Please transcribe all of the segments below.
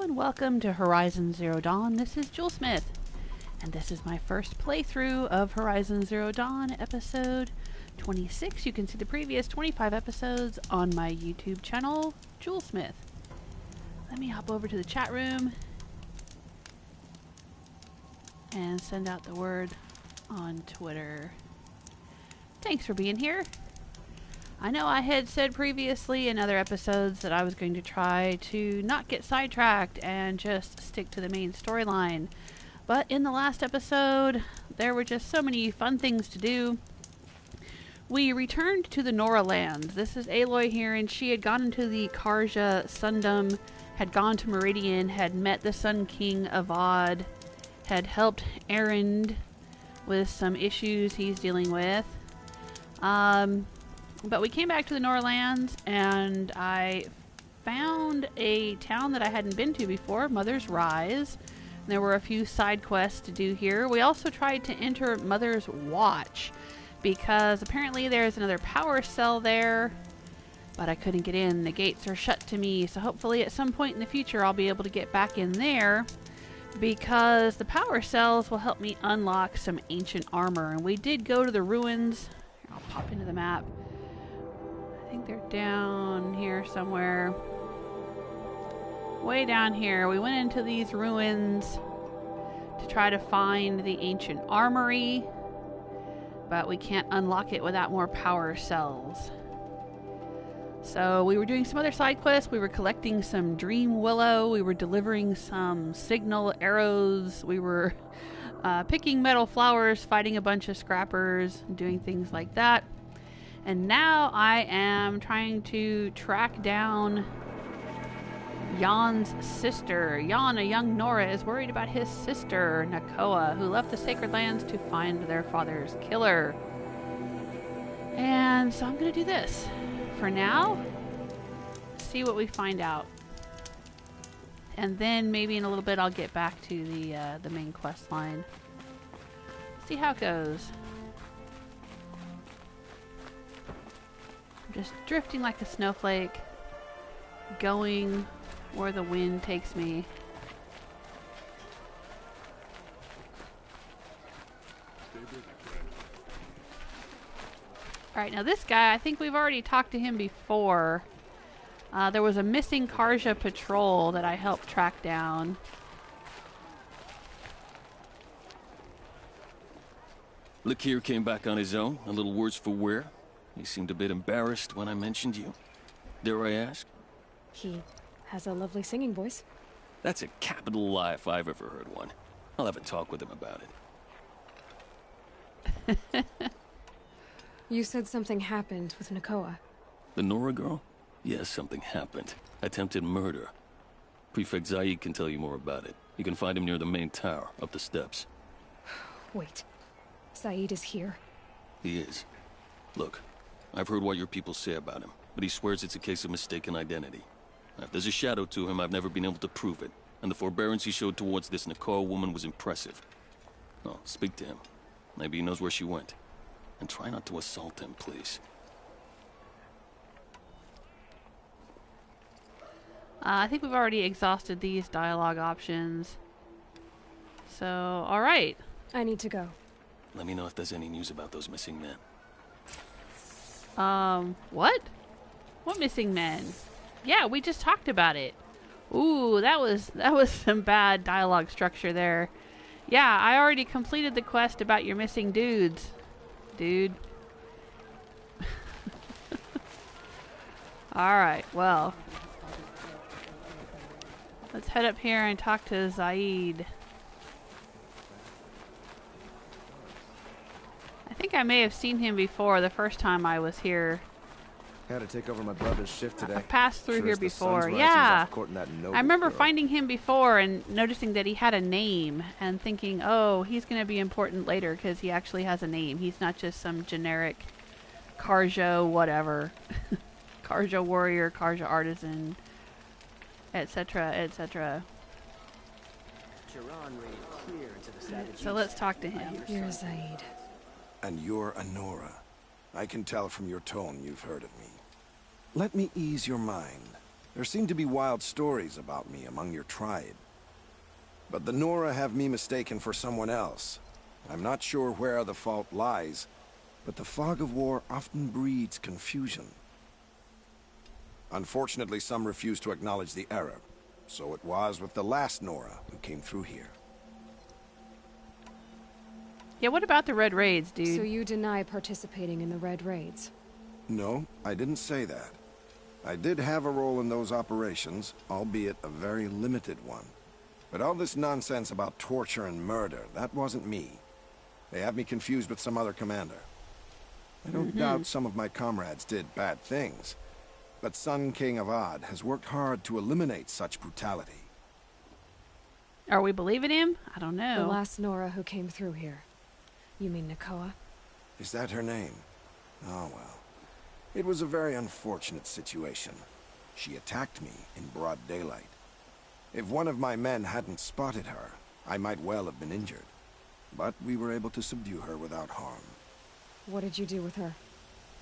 and welcome to Horizon Zero Dawn. This is Jewelsmith, and this is my first playthrough of Horizon Zero Dawn, episode 26. You can see the previous 25 episodes on my YouTube channel, Jewelsmith. Let me hop over to the chat room and send out the word on Twitter. Thanks for being here. I know I had said previously in other episodes that I was going to try to not get sidetracked and just stick to the main storyline. But in the last episode, there were just so many fun things to do. We returned to the Nora lands. This is Aloy here, and she had gone into the Karja Sundom, had gone to Meridian, had met the Sun King Avad, had helped Erend with some issues he's dealing with. But we came back to the Norlands, and I found a town that I hadn't been to before, Mother's Rise. And there were a few side quests to do here. We also tried to enter Mother's Watch, because apparently there's another power cell there, but I couldn't get in. The gates are shut to me, so hopefully at some point in the future I'll be able to get back in there, because the power cells will help me unlock some ancient armor. And we did go to the ruins. Here, I'll pop into the map. I think they're down here somewhere. Way down here. We went into these ruins to try to find the ancient armory, but we can't unlock it without more power cells. So we were doing some other side quests. We were collecting some dream willow. We were delivering some signal arrows. We were picking metal flowers, fighting a bunch of scrappers, doing things like that. And now I am trying to track down Jan's sister. Jan, a young Nora, is worried about his sister, Nakoa, who left the Sacred Lands to find their father's killer. And so I'm going to do this. For now, see what we find out. And then maybe in a little bit I'll get back to the main quest line. See how it goes. Just drifting like a snowflake, going where the wind takes me. Alright, now this guy, I think we've already talked to him before. There was a missing Karja patrol that I helped track down. Lakir came back on his own, a little worse for wear. He seemed a bit embarrassed when I mentioned you. Dare I ask? He has a lovely singing voice. That's a capital lie if I've ever heard one. I'll have a talk with him about it. You said something happened with Nakoa. The Nora girl? Yes, something happened. Attempted murder. Prefect Zaid can tell you more about it. You can find him near the main tower, up the steps. Wait. Zaid is here. He is. Look, I've heard what your people say about him, but he swears it's a case of mistaken identity. Now, if there's a shadow to him, I've never been able to prove it, and the forbearance he showed towards this Nakoa woman was impressive. Oh, speak to him. Maybe he knows where she went. And try not to assault him, please. I think we've already exhausted these dialogue options. So, alright. I need to go. Let me know if there's any news about those missing men. What? What missing men? Yeah, we just talked about it. Ooh, that was some bad dialogue structure there. Yeah, I already completed the quest about your missing dudes. Dude. Alright, well. Let's head up here and talk to Zaid. I think I may have seen him before the first time I was here. Had to take over my brother's shift today. I've passed through here before. Yeah. I remember finding him before and noticing that he had a name and thinking, oh, he's going to be important later because he actually has a name. He's not just some generic Karja whatever. Karja warrior, Karja artisan, etc., etc. So let's talk to him. You're Zaid. And you're Nora. I can tell from your tone you've heard of me. Let me ease your mind. There seem to be wild stories about me among your tribe. But the Nora have me mistaken for someone else. I'm not sure where the fault lies, but the fog of war often breeds confusion. Unfortunately, some refuse to acknowledge the error. So it was with the last Nora who came through here. Yeah, what about the Red Raids, dude? So you deny participating in the Red Raids? No, I didn't say that. I did have a role in those operations, albeit a very limited one. But all this nonsense about torture and murder, that wasn't me. They have me confused with some other commander. I don't doubt some of my comrades did bad things, but Sun King of Odd has worked hard to eliminate such brutality. Are we believing him? I don't know. The last Nora who came through here. You mean Nakoa? Is that her name? Oh well. It was a very unfortunate situation. She attacked me in broad daylight. If one of my men hadn't spotted her, I might well have been injured. But we were able to subdue her without harm. What did you do with her?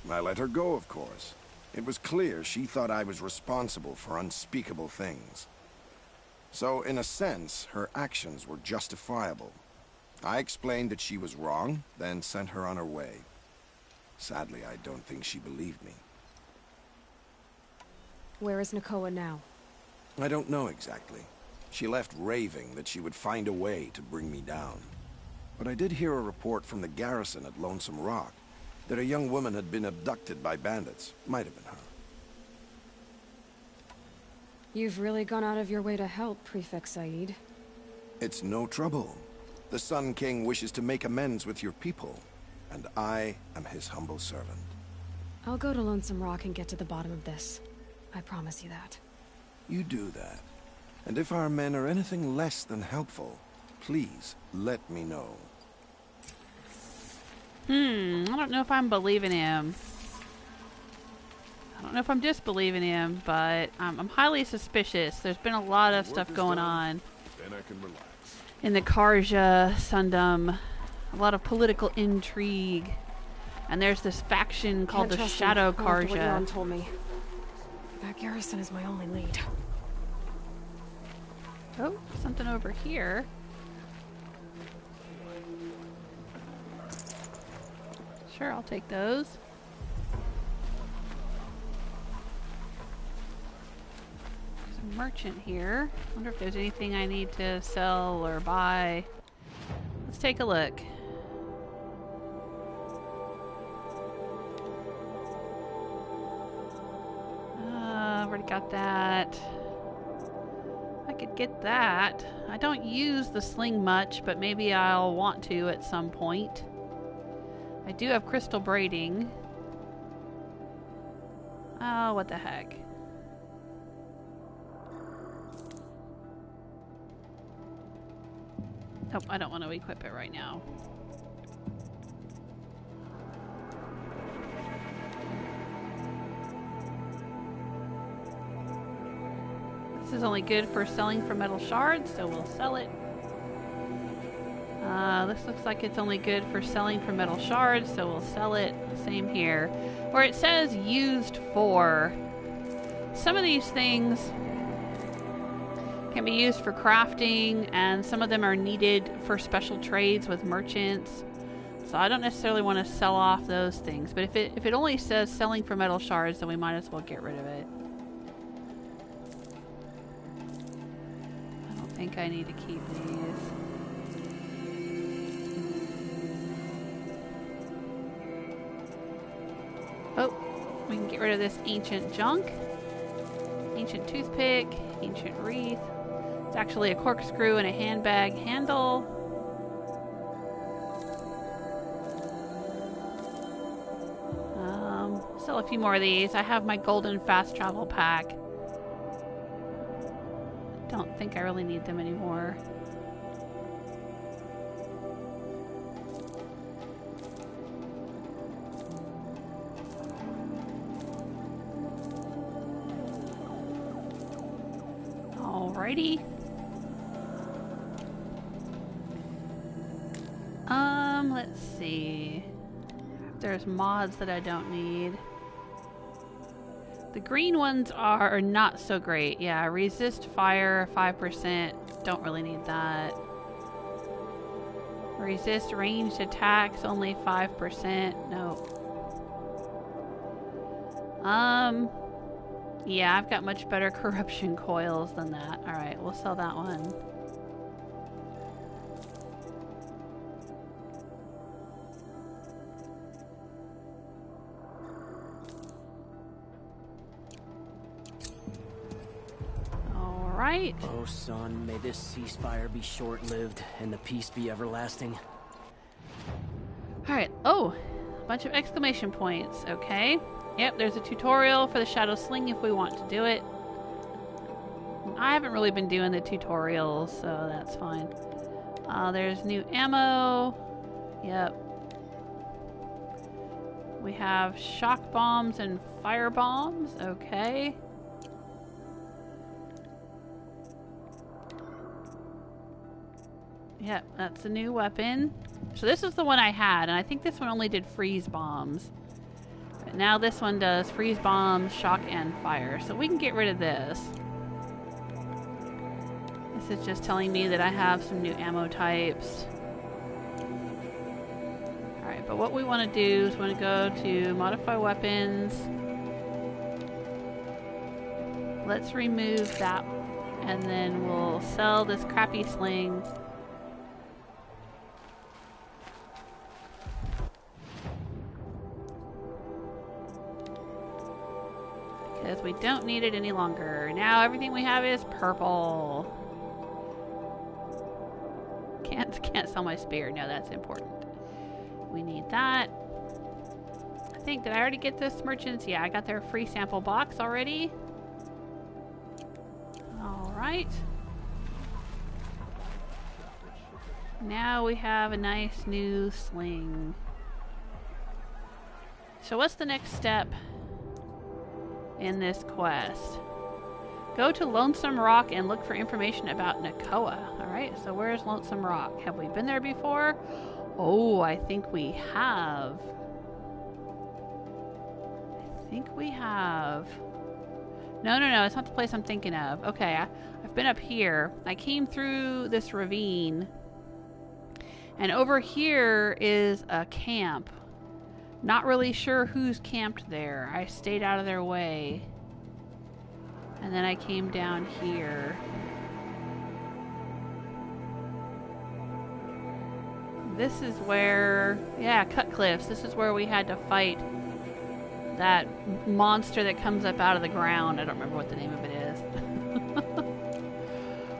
I let her go, of course. It was clear she thought I was responsible for unspeakable things. So, in a sense, her actions were justifiable. I explained that she was wrong, then sent her on her way. Sadly, I don't think she believed me. Where is Nakoa now? I don't know exactly. She left raving that she would find a way to bring me down. But I did hear a report from the garrison at Lonesome Rock that a young woman had been abducted by bandits. Might have been her. You've really gone out of your way to help, Prefect Zaid. It's no trouble. The Sun King wishes to make amends with your people, and I am his humble servant. I'll go to Lonesome Rock and get to the bottom of this. I promise you that. You do that. And if our men are anything less than helpful, please let me know. I don't know if I'm believing him. I don't know if I'm disbelieving him, but I'm highly suspicious. There's been a lot of stuff going on Then I can relax. in the Karja Sundom. A lot of political intrigue. And there's this faction called the Shadow What Karja. Jan told me. That garrison is my only lead. Oh, something over here. Sure, I'll take those. There's a merchant here. Wonder if there's anything I need to sell or buy. Let's take a look. I've already got that. I could get that. I don't use the sling much, but maybe I'll want to at some point. I do have crystal braiding. Oh, what the heck. Oh, I don't want to equip it right now. This is only good for selling for metal shards, so we'll sell it. This looks like it's only good for selling for metal shards, so we'll sell it. Same here. Where it says used for, some of these things can be used for crafting, and some of them are needed for special trades with merchants. So I don't necessarily want to sell off those things, but if it only says selling for metal shards, then we might as well get rid of it. I don't think I need to keep these. Oh, we can get rid of this ancient junk. Ancient toothpick, ancient wreath. It's actually a corkscrew and a handbag handle. Sell a few more of these. I have my golden fast travel pack. Don't think I really need them anymore. Alrighty. Let's see. There's mods that I don't need. The green ones are not so great. Yeah, resist fire 5%. Don't really need that. Resist ranged attacks only 5%. Nope. Yeah, I've got much better corruption coils than that. Alright, we'll sell that one. Alright. Oh, son, may this ceasefire be short-lived and the peace be everlasting. Alright, oh, a bunch of exclamation points. Okay. Yep, there's a tutorial for the Shadow Sling if we want to do it. I haven't really been doing the tutorials, so that's fine. There's new ammo. Yep. We have shock bombs and fire bombs. Okay. Yep, that's a new weapon. So this is the one I had, and I think this one only did freeze bombs. But now this one does freeze bombs, shock, and fire. So we can get rid of this. This is just telling me that I have some new ammo types. Alright, but what we want to do is we want to go to modify weapons. Let's remove that, and then we'll sell this crappy sling. Because we don't need it any longer. Now everything we have is purple. Can't sell my spear. No, that's important. We need that. I think, did I already get this merchants? Yeah, I got their free sample box already. Alright. Now we have a nice new sling. So what's the next step in this quest? Go to Lonesome Rock and look for information about Nakoa. Alright, so where's Lonesome Rock? Have we been there before? Oh, I think we have. I think we have. No, it's not the place I'm thinking of. Okay, I've been up here. I came through this ravine. And over here is a camp. Not really sure who's camped there. I stayed out of their way. And then I came down here. This is where... yeah, Cut Cliffs. This is where we had to fight that monster that comes up out of the ground. I don't remember what the name of it is.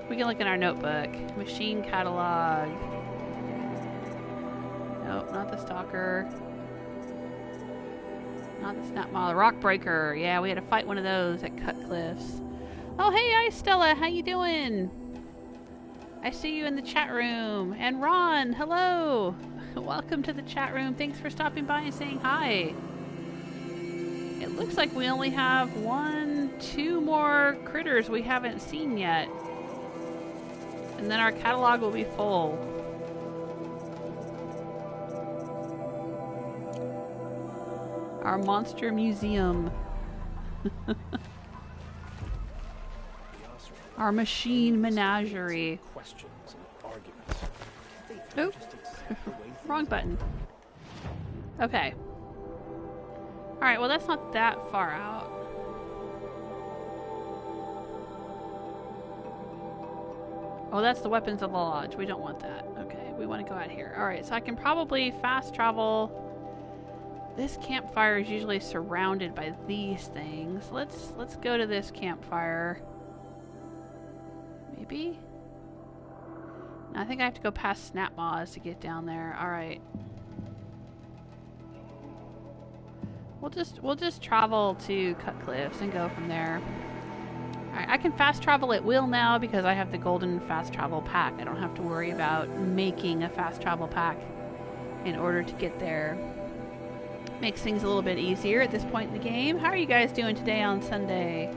We can look in our notebook. Machine catalog. Nope, not the Stalker. Not the Snap Mauler. Rock Breaker. Yeah, we had to fight one of those at Cut Cliffs. Oh, hey, hi, Stella. How you doing? I see you in the chat2 And Ron, hello. Welcome to the chat room. Thanks for stopping by and saying hi. It looks like we only have 2 more critters we haven't seen yet. And then our catalog will be full. Our monster museum. Our machine menagerie. Oop. Wrong button. Okay. Alright, well that's not that far out. Oh, that's the weapons of the lodge. We don't want that. Okay, we want to go out here. Alright, so I can probably fast travel. This campfire is usually surrounded by these things. Let's go to this campfire. Maybe? No, I think I have to go past Snap Maws to get down there. Alright. We'll just travel to Cut Cliffs and go from there. Alright, I can fast travel at will now because I have the golden fast travel pack. I don't have to worry about making a fast travel pack in order to get there. Makes things a little bit easier at this point in the game. How are you guys doing today on Sunday?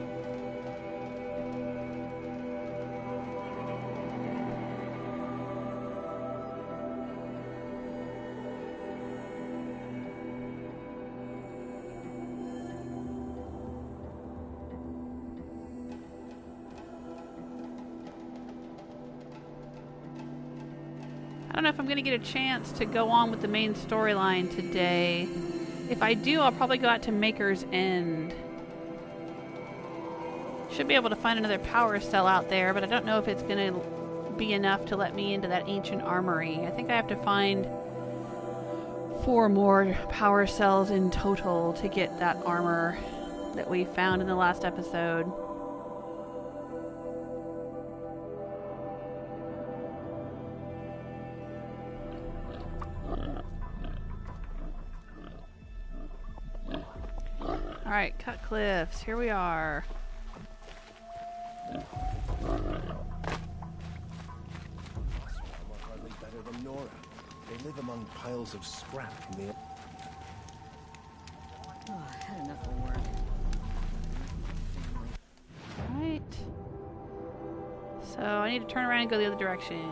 don't know if I'm going to get a chance to go on with the main storyline today. If I do, I'll probably go out to Maker's End. Should be able to find another power cell out there, but I don't know if it's going to be enough to let me into that ancient armory. I think I have to find 4 more power cells in total to get that armor that we found in the last episode. Alright, cut cliffs. Here we are. Hardly better than Nora. They live among piles of scrap in the... Oh, I had enough of work. Right. So I need to turn around and go the other direction.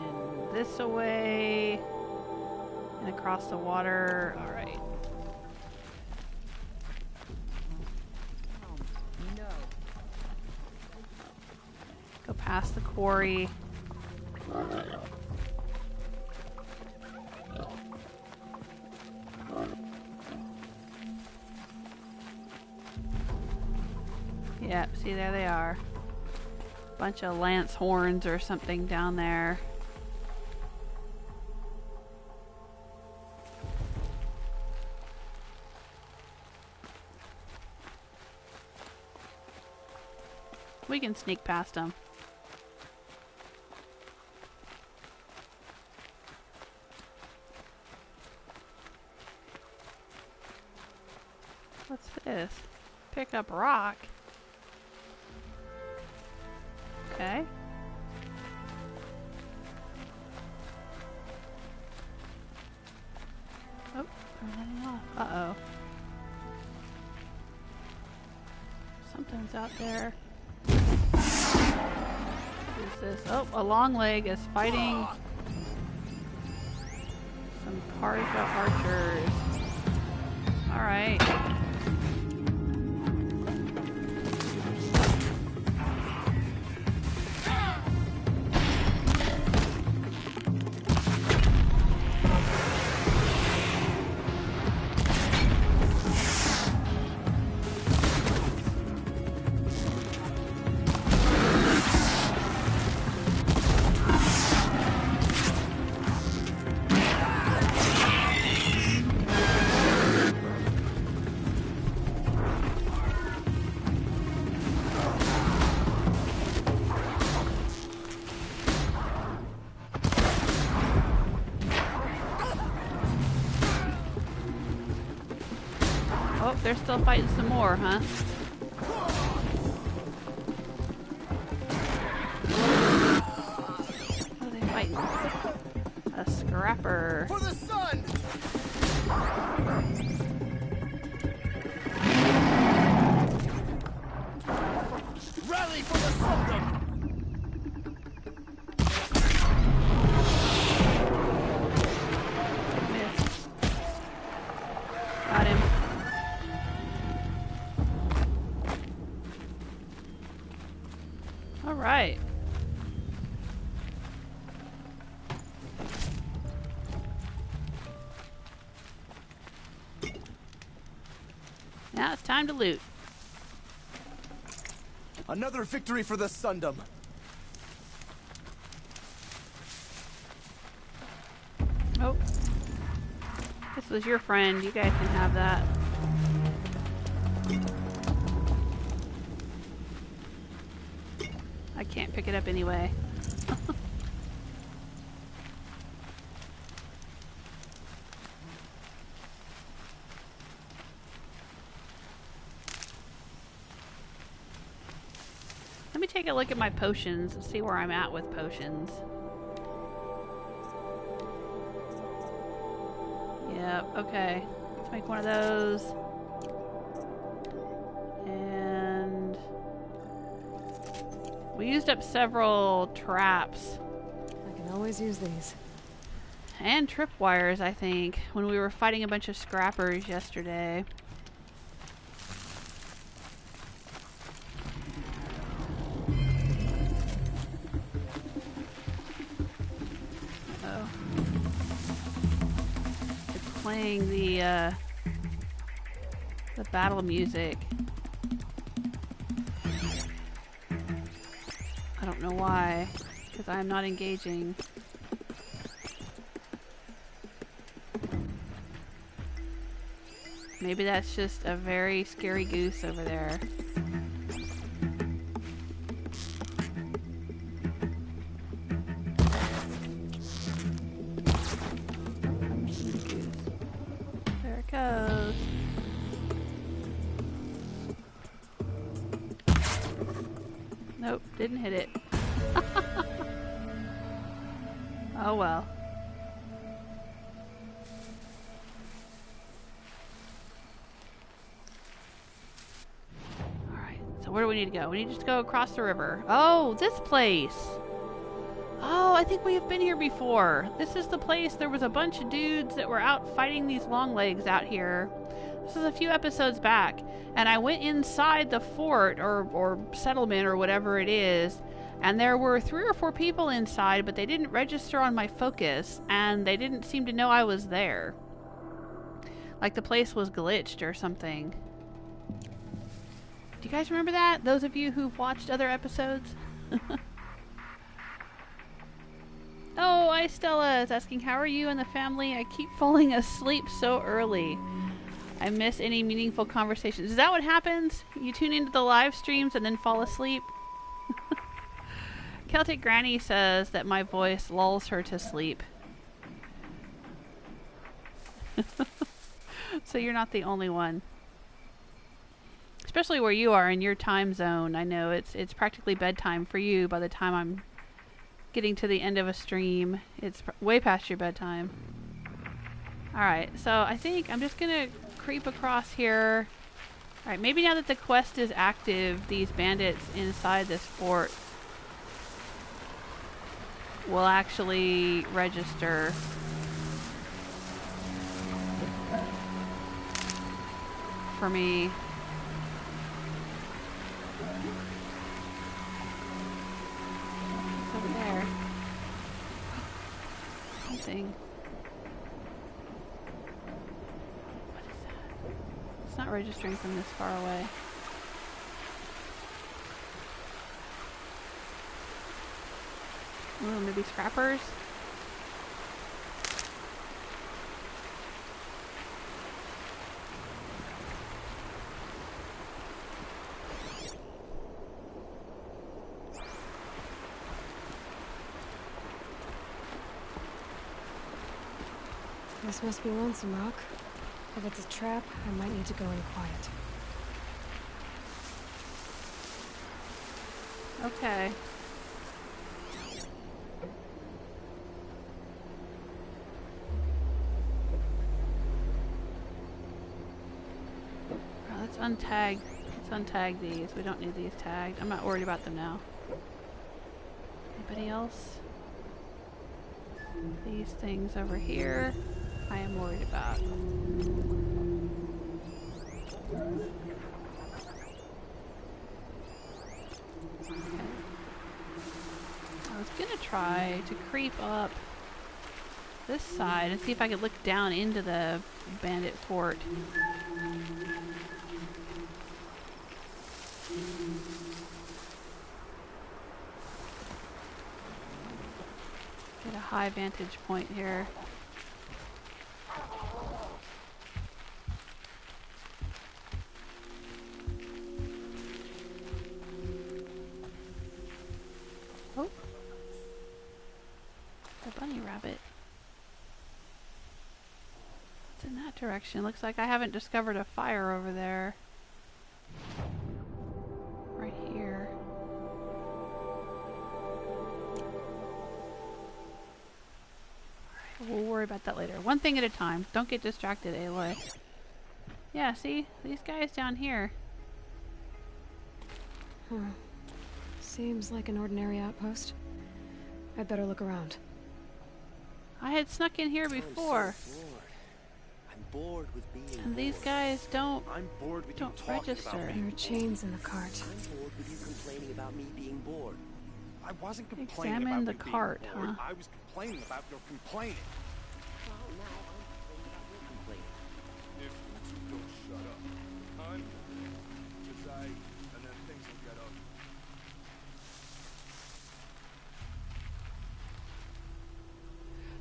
This away and across the water. All right. No. Go past the quarry. Yep, see, there they are. Bunch of lance horns or something down there. We can sneak past them. What's this? Pick up rock. Okay. Oh, they're running off. Uh-oh. Something's out there. Who's this? Oh, a long leg is fighting some Parja archers. Alright. They're still fighting some more, huh? What are they fighting? A scrapper. For the sun! Rally for the Sundom! Missed. Got him. Right. Now it's time to loot. Another victory for the Sundom. Oh. This was your friend. You guys can have that. I can't pick it up anyway. Let me take a look at my potions and see where I'm at with potions. Yep, okay. Let's make one of those. And we used up several traps. I can always use these. And tripwires, I think, when we were fighting a bunch of scrappers yesterday. Oh. playing the battle music. I don't know why, because I'm not engaging. Maybe that's just a very scary goose over there. There it goes. Nope, didn't hit it. Oh well. Alright, so where do we need to go? We need to just go across the river. Oh, this place! Oh, I think we have been here before. This is the place. There was a bunch of dudes that were out fighting these long legs out here. This is a few episodes back. And I went inside the fort or settlement or whatever it is. And there were 3 or 4 people inside, but they didn't register on my focus. And they didn't seem to know I was there. Like the place was glitched or something. Do you guys remember that? Those of you who've watched other episodes? Oh, Stella is asking, how are you and the family? I keep falling asleep so early. I miss any meaningful conversations. Is that what happens? You tune into the live streams and then fall asleep? Celtic Granny says that my voice lulls her to sleep. So you're not the only one. Especially where you are in your time zone. I know it's practically bedtime for you by the time I'm getting to the end of a stream. It's way past your bedtime. Alright, so I think I'm just gonna creep across here. Alright, maybe now that the quest is active, these bandits inside this fort will actually register. For me. What's over there? Something. What is that? It's not registering from this far away. Oh, maybe scrappers? This must be Lonesome Rock. If it's a trap, I might need to go in quiet. Okay. Well, let's untag. Let's untag these. We don't need these tagged. I'm not worried about them now. Anybody else? These things over here, I am worried about. Okay. I was gonna try to creep up this side and see if I could look down into the bandit fort. Get a high vantage point here. Oh, a bunny rabbit. It's in that direction. Looks like I haven't discovered a fire over there. Right here. We'll worry about that later. One thing at a time. Don't get distracted, Aloy. Yeah, see? These guys down here. Huh. Seems like an ordinary outpost. I'd better look around. I had snuck in here before. I'm bored with being And these guys don't register. There are chains in the cart. I'm bored with you complaining about me being bored. I wasn't complaining Examine about the you being cart, bored. huh? I was complaining about your complaining.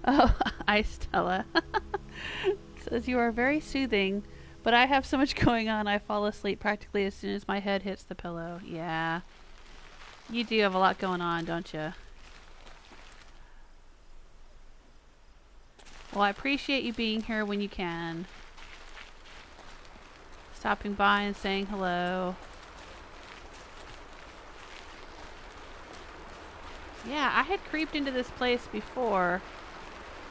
Oh, hi, Stella. Says, you are very soothing, but I have so much going on I fall asleep practically as soon as my head hits the pillow. Yeah. You do have a lot going on, don't you? Well, I appreciate you being here when you can. Stopping by and saying hello. Yeah, I had creeped into this place before.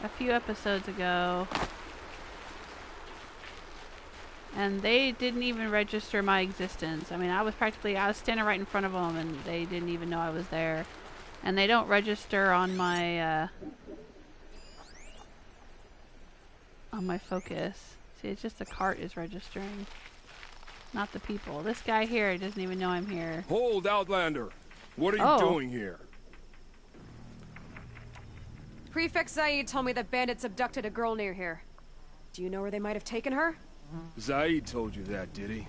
A few episodes ago. And they didn't even register my existence. I mean, I was standing right in front of them and they didn't even know I was there. And they don't register on my focus. See, it's just the cart is registering. Not the people. This guy here doesn't even know I'm here. Hold, Outlander! What are you doing here? Prefect Zaid told me that bandits abducted a girl near here. Do you know where they might have taken her? Zaid told you that, did he?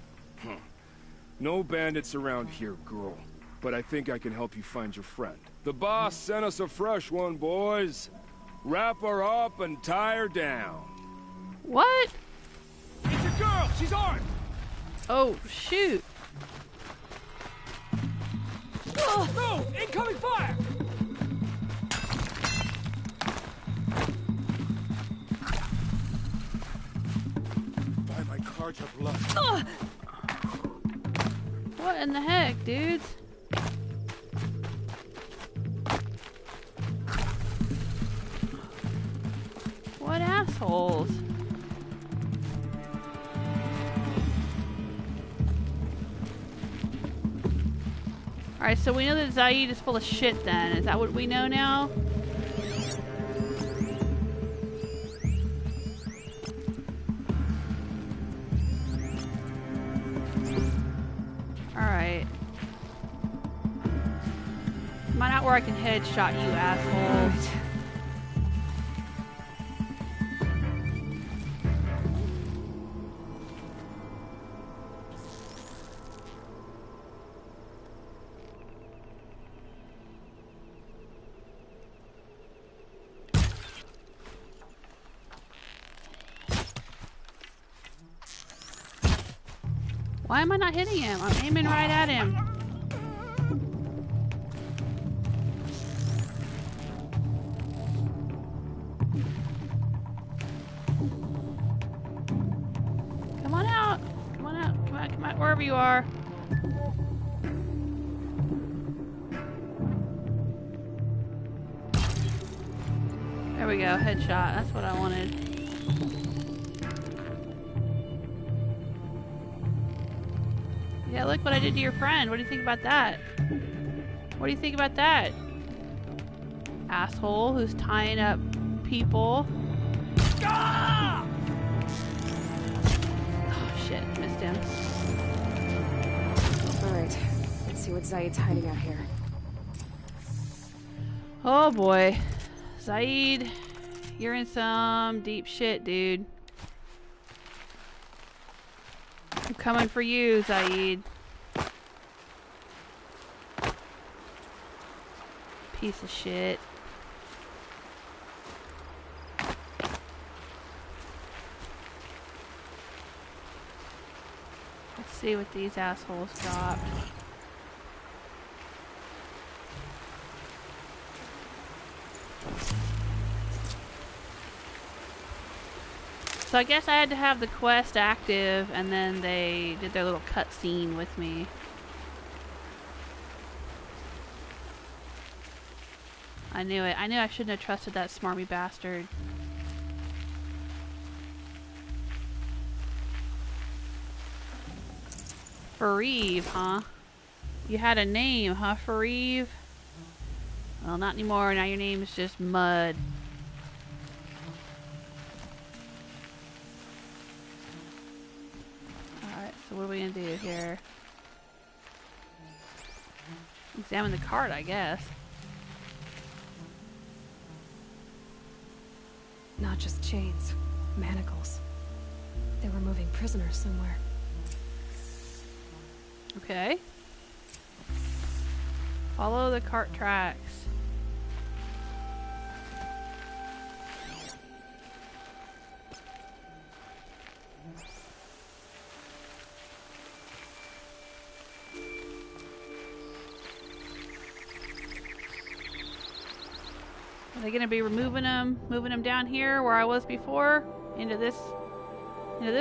No bandits around here, girl. But I think I can help you find your friend. The boss sent us a fresh one, boys. Wrap her up and tie her down. What? It's a girl! She's armed! Oh, shoot. No! Incoming fire! By my cards of blood. What in the heck, dudes? What assholes? Alright, so we know that Zaid is full of shit then. Is that what we know now? Alright. Am I not where I can headshot you, assholes? Why am I not hitting him? I'm aiming right at him. Come on out. Come on out. Come on, come out, wherever you are. There we go, headshot. That's what I wanted. Yeah, look what I did to your friend. What do you think about that? What do you think about that? Asshole who's tying up people. Ah! Oh shit, missed him. Alright, let's see what Zaid's hiding out here. Oh boy. Zaid, you're in some deep shit, dude. I'm coming for you, Zaid. Piece of shit. Let's see what these assholes dropped. So I guess I had to have the quest active, and then they did their little cutscene with me. I knew it. I knew I shouldn't have trusted that smarmy bastard. Fareev, huh? You had a name, huh, Fareev? Well, not anymore. Now your name is just Mud. Alright, so what are we gonna do here? Examine the cart, I guess. Not just chains, manacles. They were moving prisoners somewhere. Okay. Follow the cart tracks. they gonna be moving them down here where I was before into this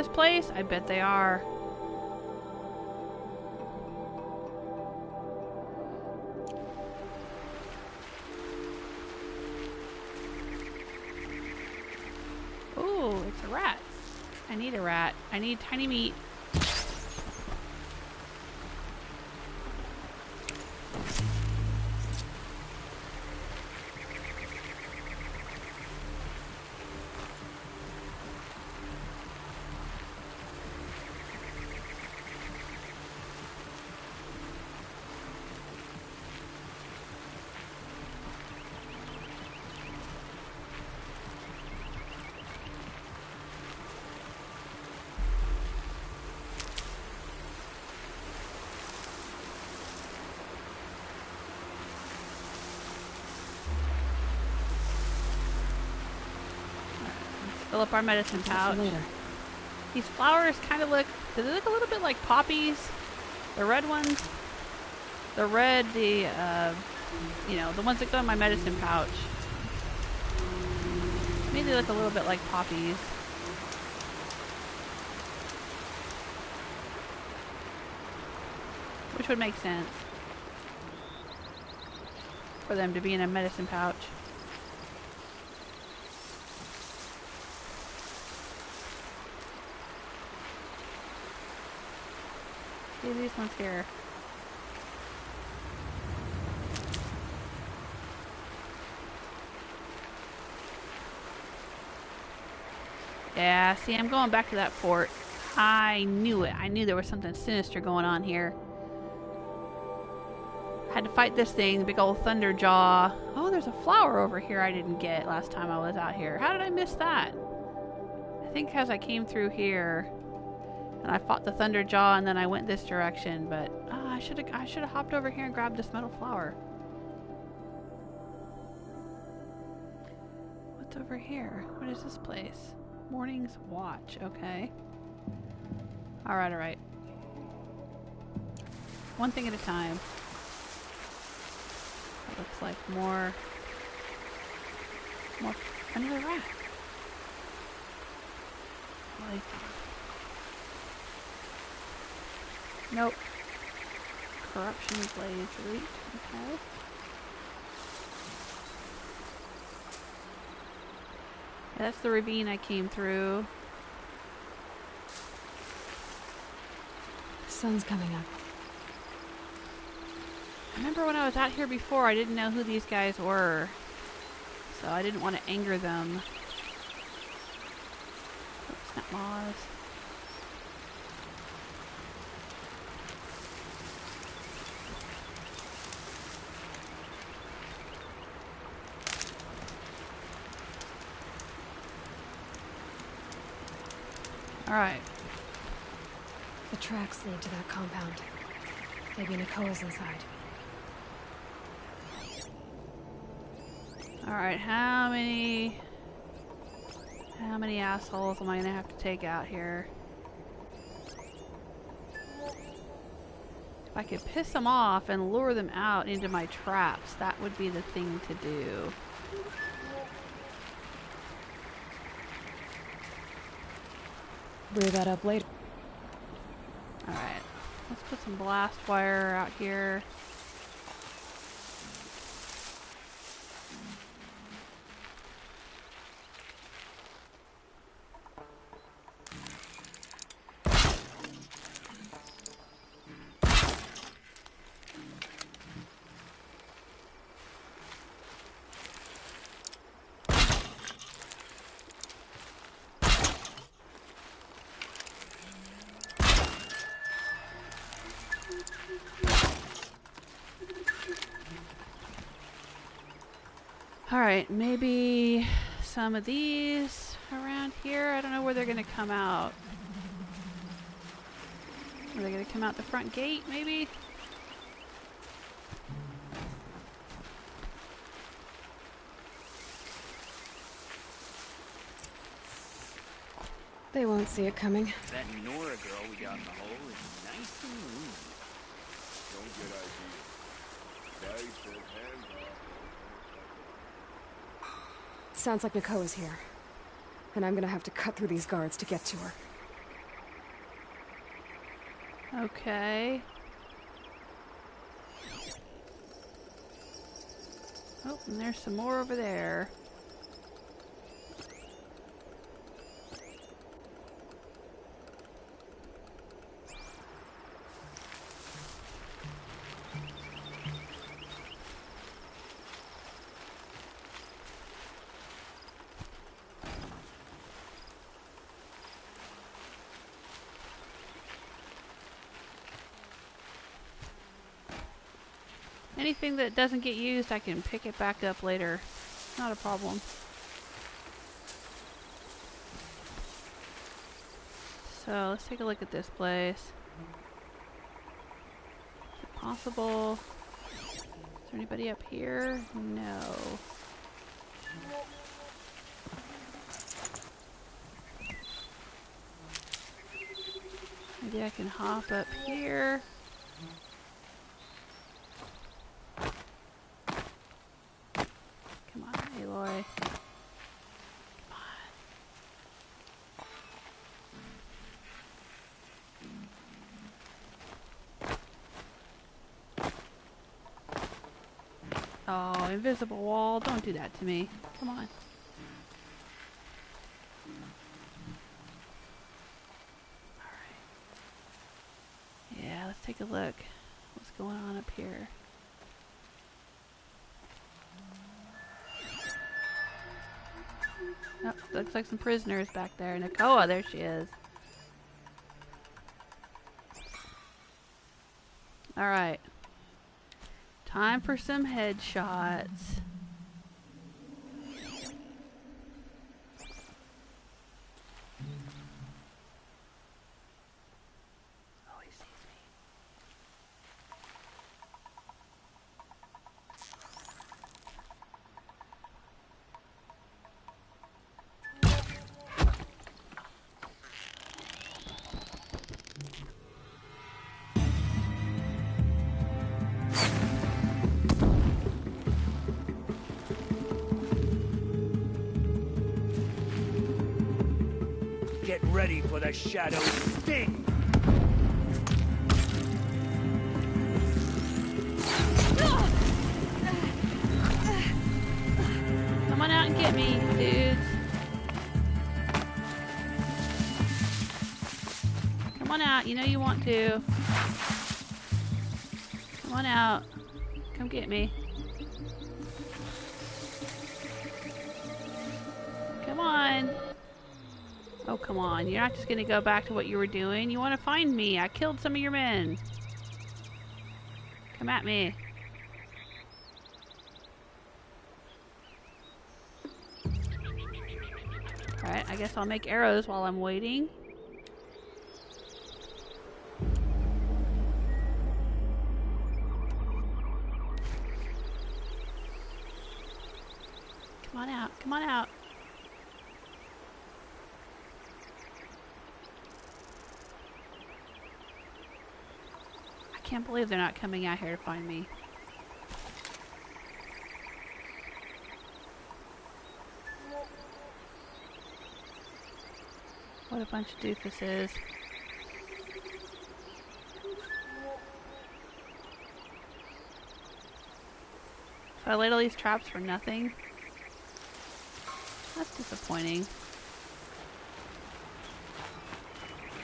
place? I bet they are. Ooh, it's a rat. I need a rat. I need tiny meat. Fill up our medicine pouch. These flowers kind of look, do they look a little bit like poppies? The red ones? The red, you know, the ones that go in my medicine pouch. Maybe they look a little bit like poppies. Which would make sense for them to be in a medicine pouch. See these ones here. Yeah, see, I'm going back to that fort. I knew it. I knew there was something sinister going on here. Had to fight this thing, the big old thunder jaw. Oh, there's a flower over here I didn't get last time I was out here. How did I miss that? I think because I came through here and I fought the thunder jaw and then I went this direction, but I should have hopped over here and grabbed this metal flower. What's over here? What is this place? Morning's Watch. Okay. Alright, alright. One thing at a time. It looks like more, another rat. Like, nope. Corruption Blaze root. Okay. That's the ravine I came through. The sun's coming up. I remember when I was out here before, I didn't know who these guys were. So I didn't want to anger them. Oops, not moths. Alright. The tracks lead to that compound. Maybe Nakoa's inside. Alright, how many assholes am I gonna have to take out here? If I could piss them off and lure them out into my traps, that would be the thing to do. Rear that up later. Alright, let's put some blast wire out here. Alright, maybe some of these around here. I don't know where they're going to come out. Are they going to come out the front gate, maybe? They won't see it coming. That Nora girl we got in the hole is nice and roomy. Don't get ideas. Guys, shake hands off. Sounds like Nakoa's here. And I'm gonna have to cut through these guards to get to her. Okay. Oh, and there's some more over there. Anything that doesn't get used, I can pick it back up later. Not a problem. So let's take a look at this place. Is it possible? Is there anybody up here? No. Maybe I can hop up here. Come on, Aloy. Come on. Oh, invisible wall. Don't do that to me. Come on. Alright. Yeah, let's take a look. What's going on up here? Oh, looks like some prisoners back there. Nakoa, there she is. Alright. Time for some headshots. Oh, he sees me. Get ready for the shadow sting! Come on out and get me, dudes. Come on out. You know you want to. Come on out. Come get me. Come on. Oh, come on. You're not just going to go back to what you were doing. You want to find me. I killed some of your men. Come at me. Alright, I guess I'll make arrows while I'm waiting. Come on out. Come on out. I can't believe they're not coming out here to find me. What a bunch of doofuses. So I laid all these traps for nothing? That's disappointing.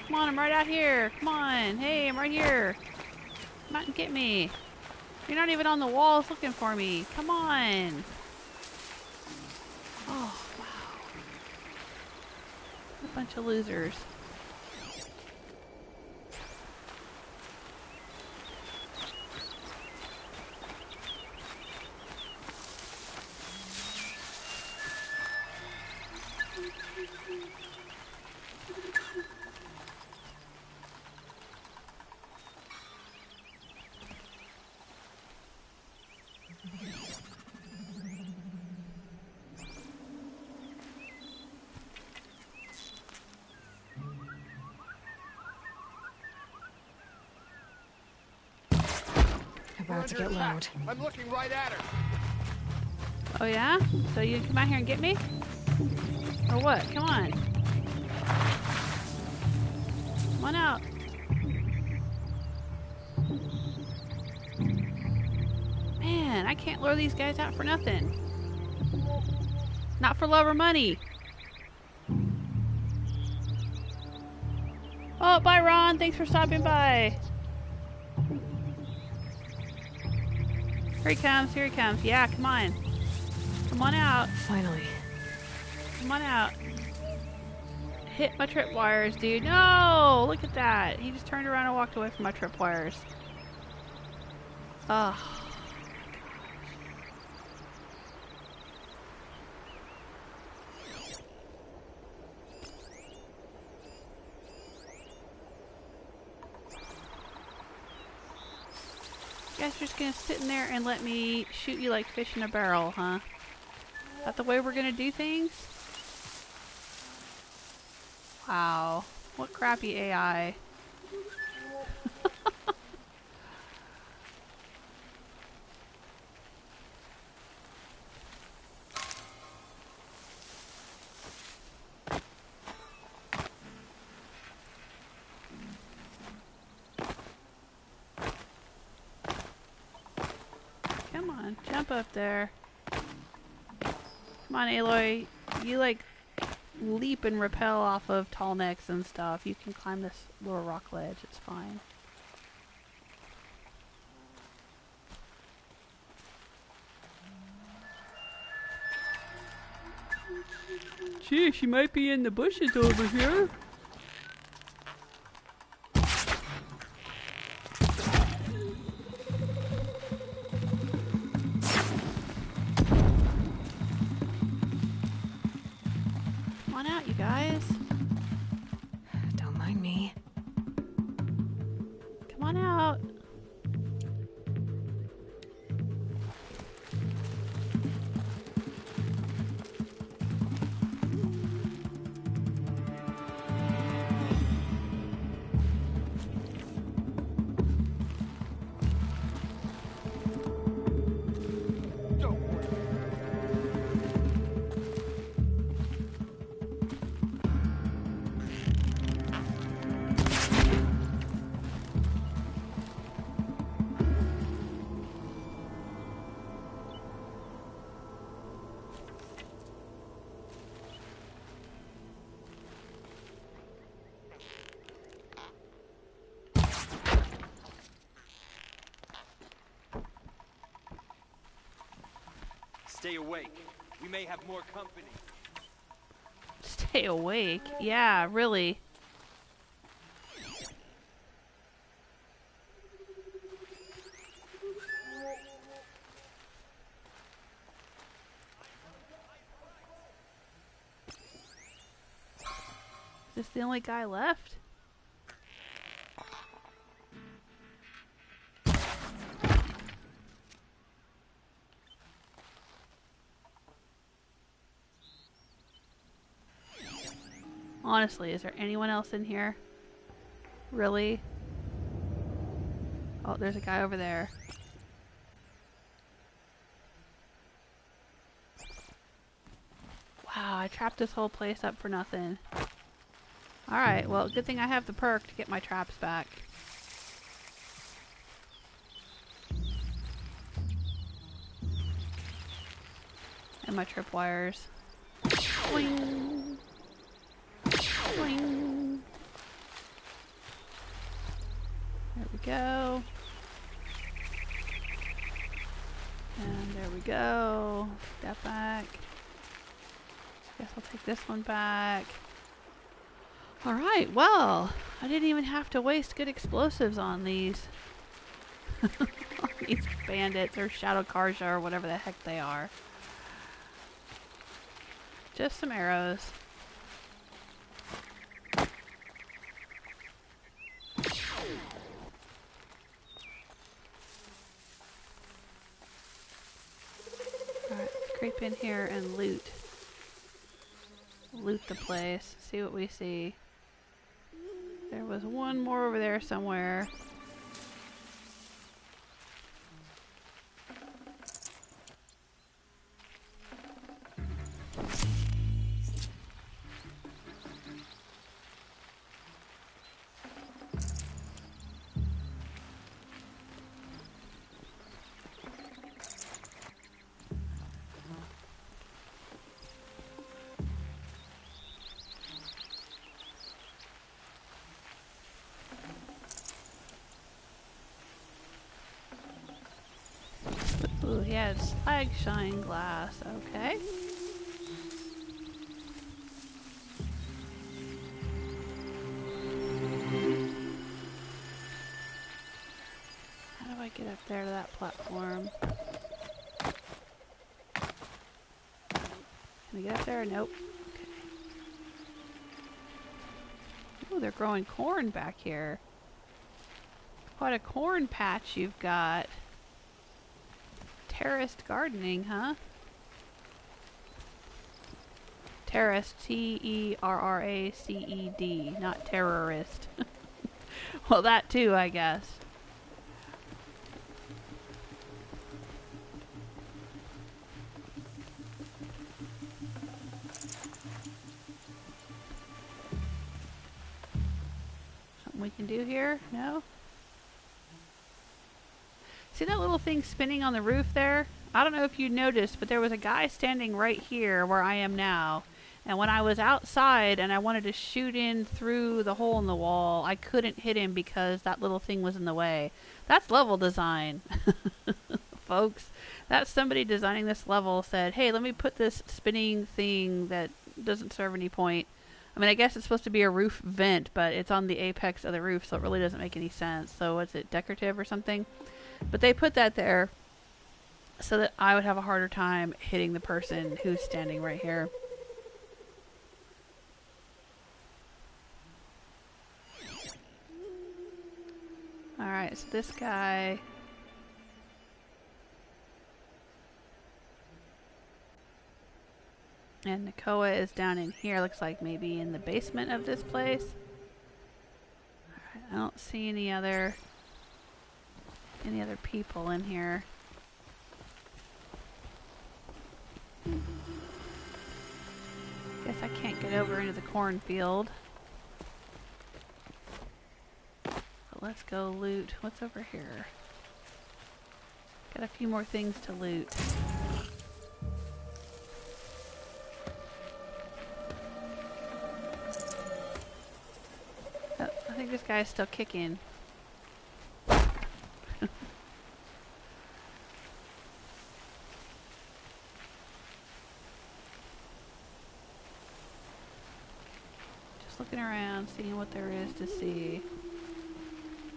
Come on, I'm right out here. Come on. Hey, I'm right here. Come out and get me. You're not even on the walls looking for me. Come on. Oh, wow. A bunch of losers. About to get loud. I'm looking right at her. Oh yeah? So you can come out here and get me? Or what? Come on. Come on out. Man, I can't lure these guys out for nothing. Not for love or money. Oh, bye, Ron. Thanks for stopping by. Here he comes. Here he comes. Yeah, come on. Come on out. Finally. Come on out. Hit my tripwires, dude. No! Look at that. He just turned around and walked away from my tripwires. Ugh. You guys are just gonna sit in there and let me shoot you like fish in a barrel, huh? Is that the way we're gonna do things? Wow. What crappy AI. Come on, jump up there. Come on, Aloy. You like leap and rappel off of Tallnecks and stuff. You can climb this little rock ledge. It's fine. Gee, she might be in the bushes over here. Come on out, you guys. Don't mind me. Come on out. Stay awake. We may have more company. Stay awake. Yeah, really. Is this the only guy left? Honestly, is there anyone else in here? Really? Oh, there's a guy over there. Wow, I trapped this whole place up for nothing. Alright, well, good thing I have the perk to get my traps back. And my tripwires. Boing! Boing! There we go. And there we go. That back. Guess I'll take this one back. Alright, well, I didn't even have to waste good explosives on these. On these bandits or Shadow Karja or whatever the heck they are. Just some arrows. Alright, let's creep in here and loot. Loot the place. See what we see. There was one more over there somewhere. red slag shine glass. Okay. How do I get up there to that platform? Can we get up there? Nope. Okay. Oh, they're growing corn back here. Quite a corn patch you've got. Terraced gardening, huh? Terraced, T-E-R-R-A-C-E-D, not terrorist. Well, that too, I guess. Something we can do here? No? See that little thing spinning on the roof there? I don't know if you noticed, but there was a guy standing right here where I am now. And when I was outside and I wanted to shoot in through the hole in the wall, I couldn't hit him because that little thing was in the way. That's level design. Folks, that's somebody designing this level said, hey, let me put this spinning thing that doesn't serve any point. I mean, I guess it's supposed to be a roof vent, but it's on the apex of the roof, so it really doesn't make any sense. So what's it, decorative or something? But they put that there so that I would have a harder time hitting the person who's standing right here. Alright, so this guy... And Nakoa is down in here. Looks like maybe in the basement of this place. Alright, I don't see any other people in here. Guess I can't get over into the cornfield. But let's go loot. What's over here? Got a few more things to loot. Oh, I think this guy's still kicking. Looking around, seeing what there is to see.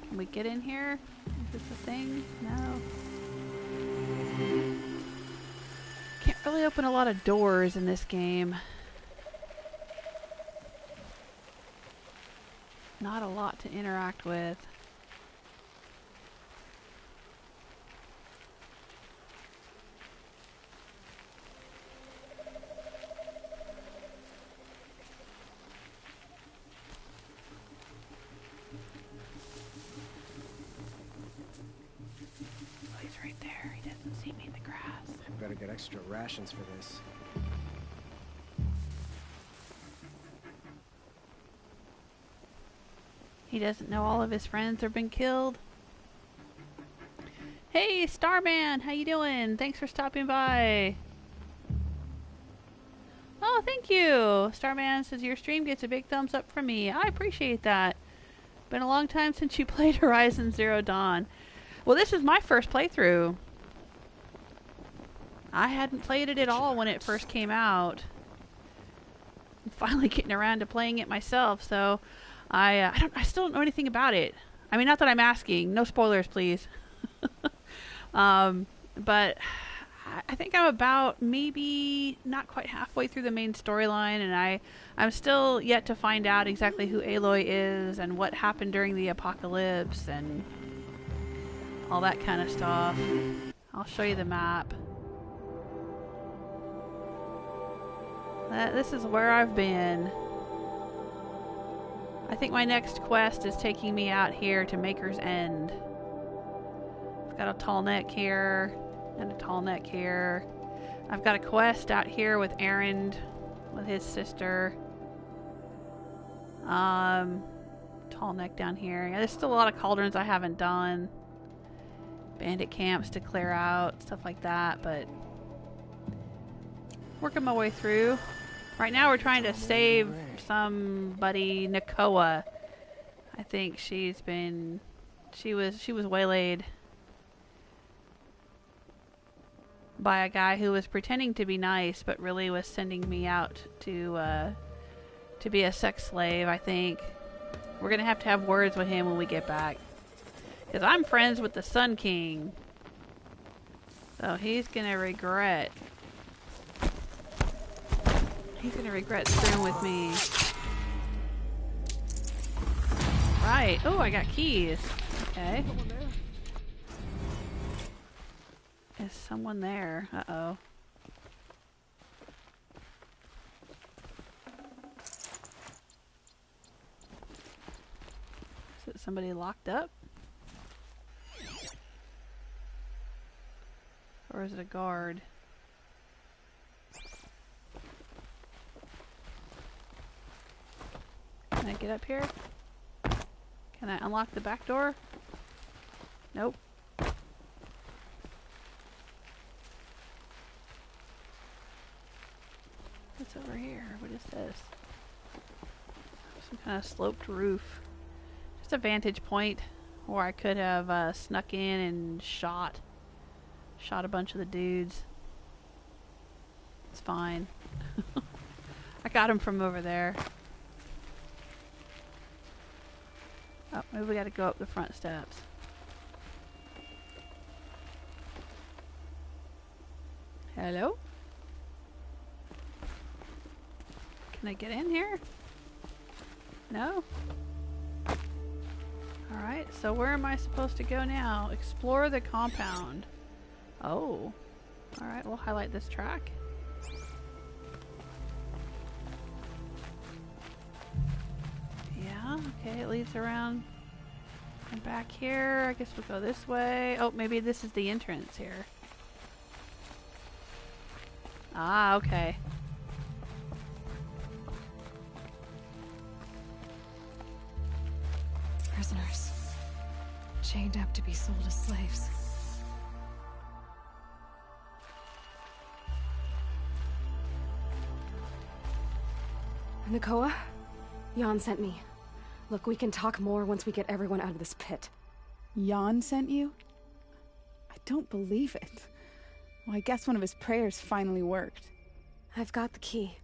Can we get in here? Is this a thing? No. Can't really open a lot of doors in this game. Not a lot to interact with. Better get extra rations for this. He doesn't know all of his friends have been killed. Hey, Starman, how you doing? Thanks for stopping by. Oh, thank you. Starman says your stream gets a big thumbs up from me. I appreciate that. Been a long time since you played Horizon Zero Dawn. Well, this is my first playthrough. I hadn't played it at all when it first came out. I'm finally getting around to playing it myself, so I still don't know anything about it. I mean, not that I'm asking. No spoilers, please. But I think I'm about maybe not quite halfway through the main storyline, and I'm still yet to find out exactly who Aloy is and what happened during the apocalypse and all that kind of stuff. I'll show you the map. This is where I've been. I think my next quest is taking me out here to Maker's End. I've got a Tallneck here and a Tallneck here. I've got a quest out here with Aaron, with his sister. Tallneck down here. Yeah, there's still a lot of cauldrons I haven't done. Bandit camps to clear out, stuff like that, but working my way through. Right now we're trying to save somebody, Nakoa. I think she was waylaid. by a guy who was pretending to be nice, but really was sending me out to be a sex slave, I think. We're gonna have to have words with him when we get back. Because I'm friends with the Sun King. So he's gonna regret. He's gonna regret screwing with me. Right. Oh, I got keys. Okay. Is someone there? Uh-oh. Is it somebody locked up? Or is it a guard? Can I get up here? Can I unlock the back door? Nope. What's over here? What is this? Some kind of sloped roof. Just a vantage point where I could have snuck in and shot a bunch of the dudes. It's fine. I got him from over there. Oh, maybe we gotta go up the front steps. Hello? Can I get in here? No? Alright, so where am I supposed to go now? Explore the compound. Oh. Alright, we'll highlight this track. Yeah, okay, it leads around and back here. I guess we'll go this way. Oh, maybe this is the entrance here. Ah, okay. Prisoners. Chained up to be sold as slaves. Nakoa? Jan sent me. Look, we can talk more once we get everyone out of this pit. Jan sent you? I don't believe it. Well, I guess one of his prayers finally worked. I've got the key.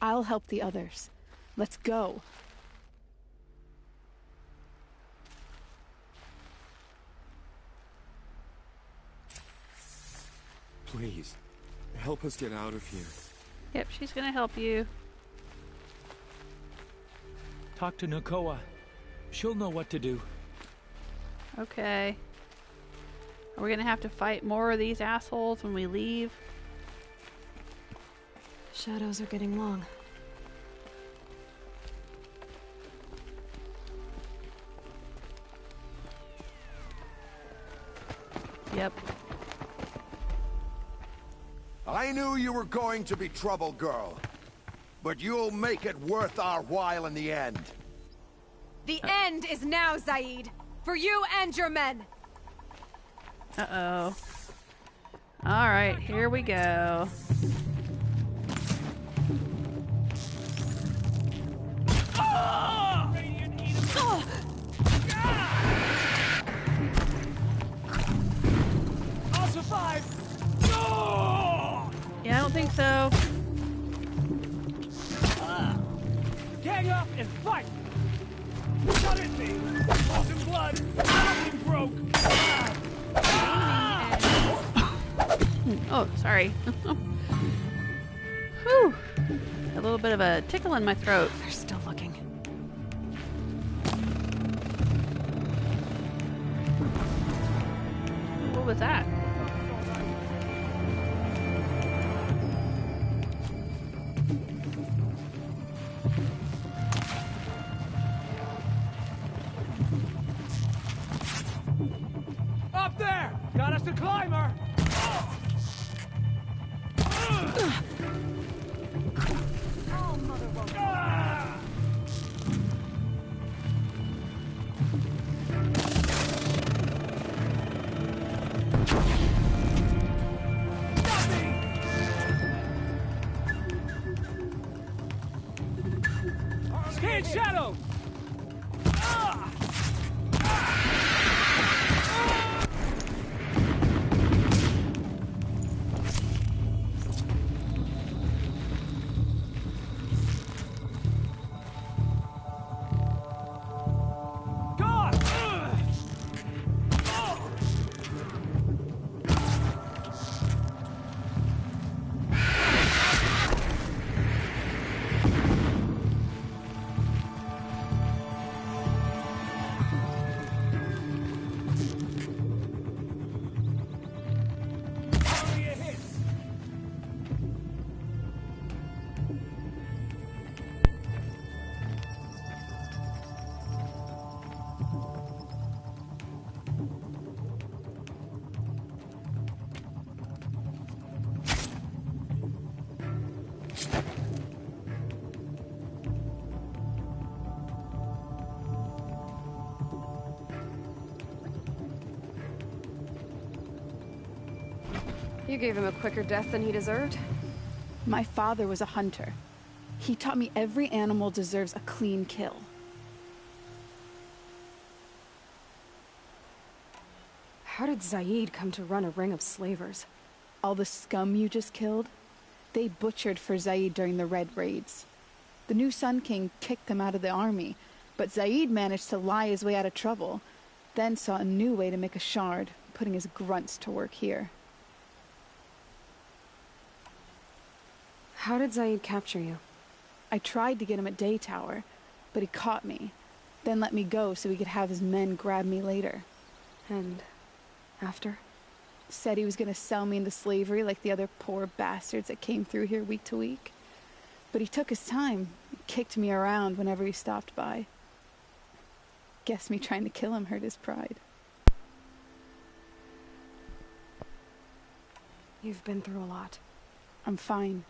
I'll help the others. Let's go. Please, help us get out of here. Yep, she's gonna help you. Talk to Nakoa. She'll know what to do. Okay. Are we gonna have to fight more of these assholes when we leave? Shadows are getting long. Yep. I knew you were going to be trouble, girl. But you'll make it worth our while in the end. The end is now, Zaid. For you and your men. Uh-oh. Alright, here we go. I'll survive! Yeah, I don't think so. Gang up and fight! Come at me! Lost in blood! Nothing broke! Oh, sorry. Whew. A little bit of a tickle in my throat. They're still looking. What was that? Up there! Got us a climber! Stay in shadow! You gave him a quicker death than he deserved. My father was a hunter. He taught me every animal deserves a clean kill. How did Zaid come to run a ring of slavers? All the scum you just killed, they butchered for Zaid during the Red Raids. The new Sun King kicked them out of the army, but Zaid managed to lie his way out of trouble, then saw a new way to make a shard, putting his grunts to work here. How did Zaid capture you? I tried to get him at Day Tower, but he caught me, then let me go so he could have his men grab me later. And after? Said he was going to sell me into slavery like the other poor bastards that came through here week to week. But he took his time, kicked me around whenever he stopped by. Guess me trying to kill him hurt his pride. You've been through a lot. I'm fine.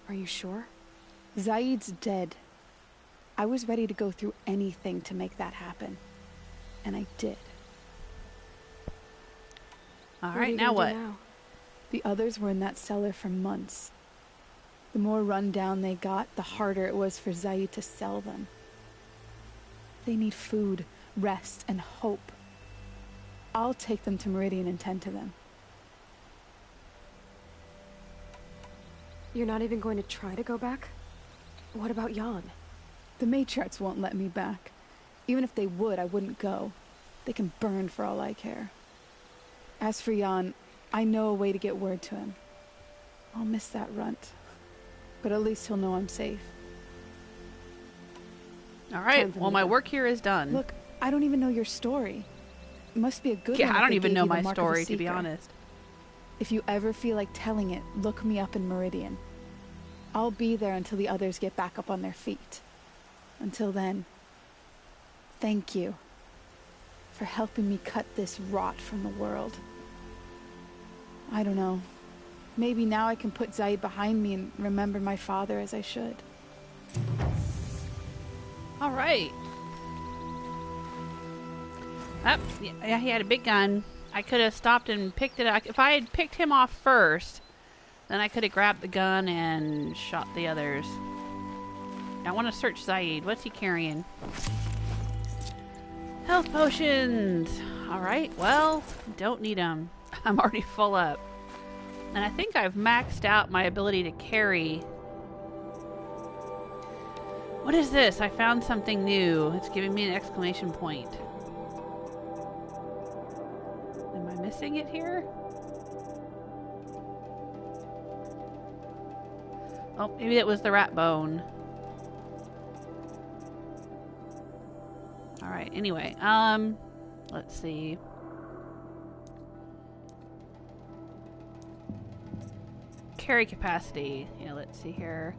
Are you sure? Zaid's dead. I was ready to go through anything to make that happen. And I did. Alright, now what? The others were in that cellar for months. The more run down they got, the harder it was for Zaid to sell them. They need food, rest, and hope. I'll take them to Meridian and tend to them. You're not even going to try to go back? What about Jan? The matriarchs won't let me back. Even if they would, I wouldn't go. They can burn for all I care. As for Jan, I know a way to get word to him. I'll miss that runt. But at least he'll know I'm safe. Alright, well my work here is done. Look, I don't even know your story. It must be a good one. Yeah, I don't even know my story, to be honest. If you ever feel like telling it, look me up in Meridian. I'll be there until the others get back up on their feet. Until then, thank you for helping me cut this rot from the world. I don't know. Maybe now I can put Zaid behind me and remember my father as I should. Alright. Oh, yeah, he had a big gun. I could have stopped and picked it up. If I had picked him off first, then I could have grabbed the gun and shot the others. I want to search Zaid. What's he carrying? Health potions! Alright, well, don't need them. I'm already full up. And I think I've maxed out my ability to carry. What is this? I found something new. It's giving me an exclamation point. Am I missing it here? Oh, maybe it was the rat bone. Alright, anyway, let's see. Carry capacity. Yeah, let's see here.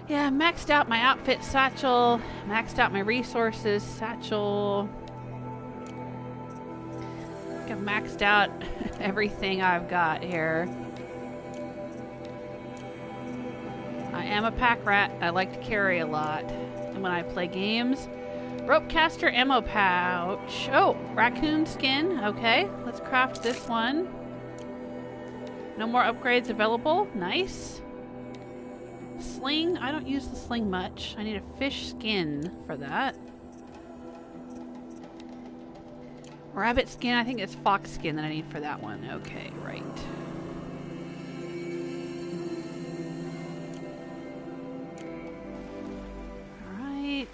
Yeah, maxed out my outfit satchel. Maxed out my resources satchel. I think I've maxed out everything I've got here. I am a pack rat. I like to carry a lot. And when I play games, rope caster ammo pouch. Oh, raccoon skin. Okay, let's craft this one. No more upgrades available. Nice. Sling. I don't use the sling much. I need a fish skin for that. Rabbit skin. I think it's fox skin that I need for that one. Okay, right. Alright.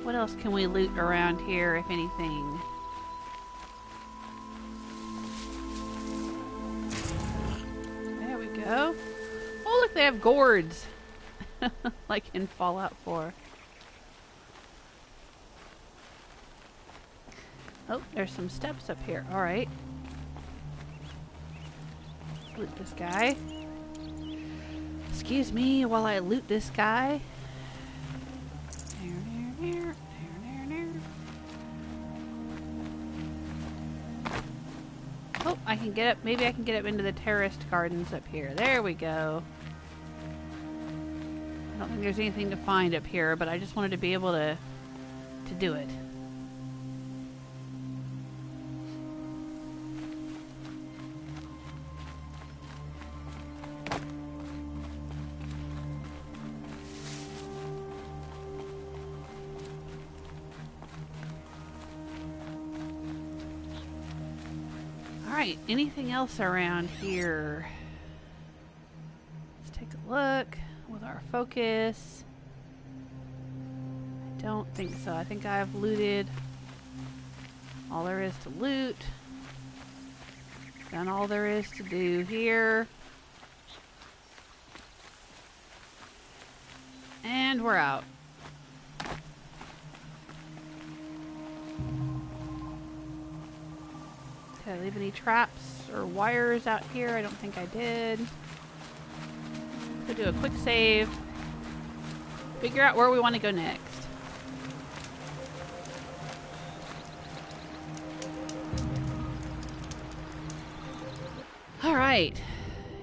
What else can we loot around here, if anything? Go. Oh, look, they have gourds. Like in Fallout 4. Oh, there's some steps up here. Alright. Loot this guy. Excuse me while I loot this guy. Oh, I can get up. Maybe I can get up into the terraced gardens up here. There we go. I don't think there's anything to find up here, but I just wanted to be able to do it. Alright, anything else around here? Let's take a look with our focus. I don't think so. I think I've looted all there is to loot. Done all there is to do here. And we're out. Did I leave any traps or wires out here? I don't think I did. We'll do a quick save. Figure out where we want to go next. Alright.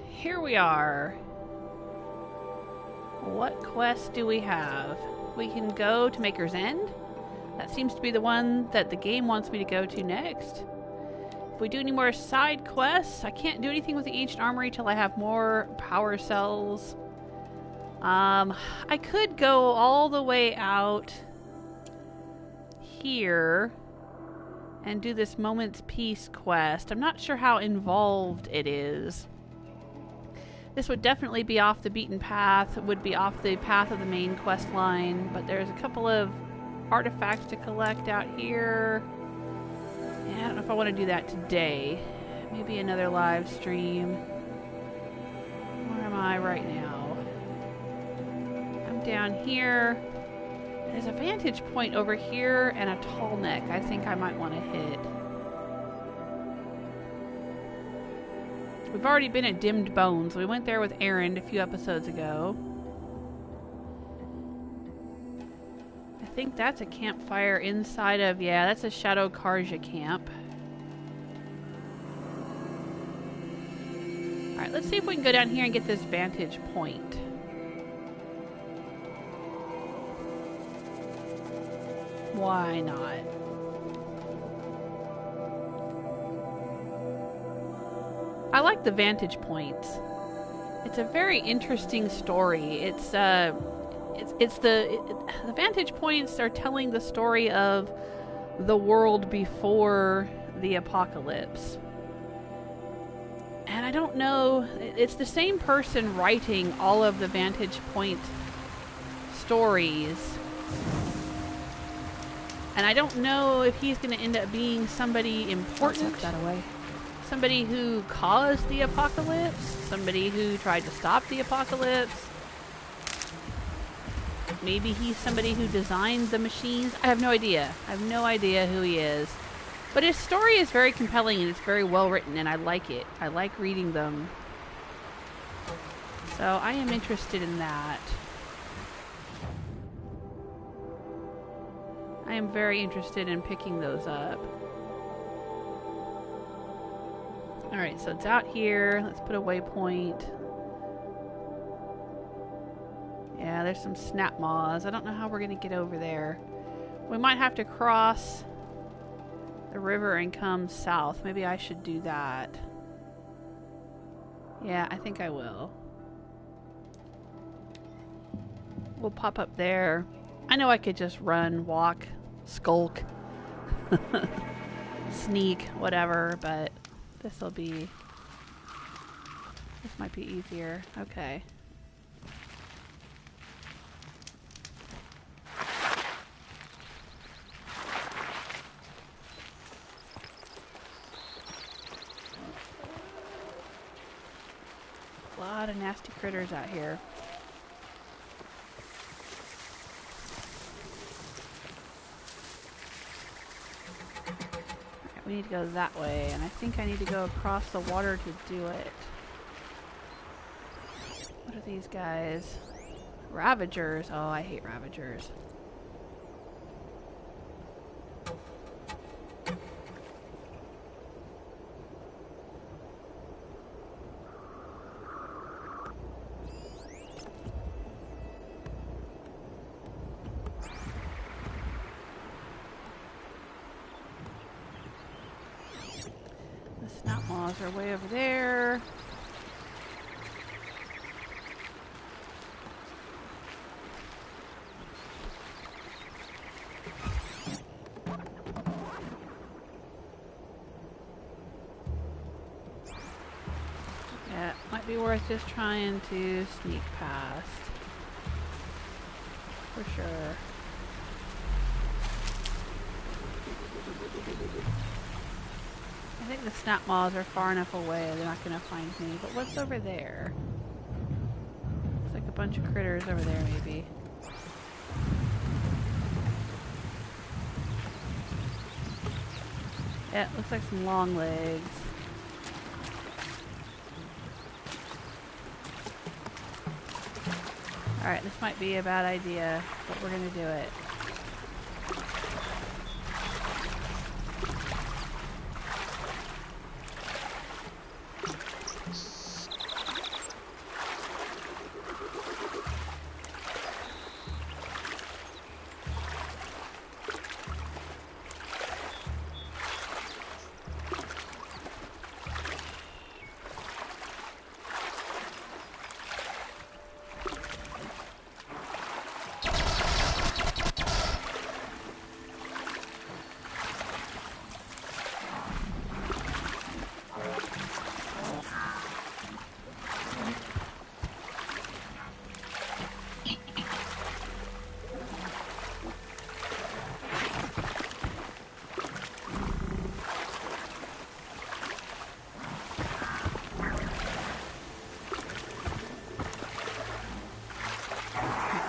Here we are. What quest do we have? We can go to Maker's End. That seems to be the one that the game wants me to go to next. If we do any more side quests, I can't do anything with the Ancient Armory till I have more power cells. I could go all the way out here and do this Moment's Peace quest. I'm not sure how involved it is. This would definitely be off the beaten path. It would be off the path of the main quest line, but there's a couple of artifacts to collect out here. Yeah, I don't know if I want to do that today. Maybe another live stream. Where am I right now? I'm down here. There's a vantage point over here and a Tallneck I think I might want to hit. We've already been at Dimmed Bones. We went there with Aaron a few episodes ago. I think that's a campfire inside of... Yeah, that's a Shadow Karja camp. Alright, let's see if we can go down here and get this vantage point. Why not? I like the vantage points. It's a very interesting story. The vantage points are telling the story of the world before the apocalypse. And I don't know, it's the same person writing all of the vantage point stories. And I don't know if he's going to end up being somebody important. I'll tuck that away. Somebody who caused the apocalypse? Somebody who tried to stop the apocalypse? Maybe he's somebody who designed the machines? I have no idea. I have no idea who he is. But his story is very compelling and it's very well written and I like it. I like reading them. So I am interested in that. I am very interested in picking those up. Alright, so it's out here. Let's put a waypoint. Yeah, there's some snap maws. I don't know how we're going to get over there. We might have to cross the river and come south. Maybe I should do that. Yeah, I think I will. We'll pop up there. I know I could just run, walk, skulk, sneak, whatever, but this might be easier. Okay. A lot of nasty critters out here. We need to go that way, and I think I need to go across the water to do it. What are these guys? Ravagers. Oh, I hate Ravagers. Are way over there. be worth just trying to sneak past. For sure. I think the snap maws are far enough away they're not going to find me. But what's over there? Looks like a bunch of critters over there, maybe. Yeah, it looks like some long legs. Alright, this might be a bad idea, but we're going to do it.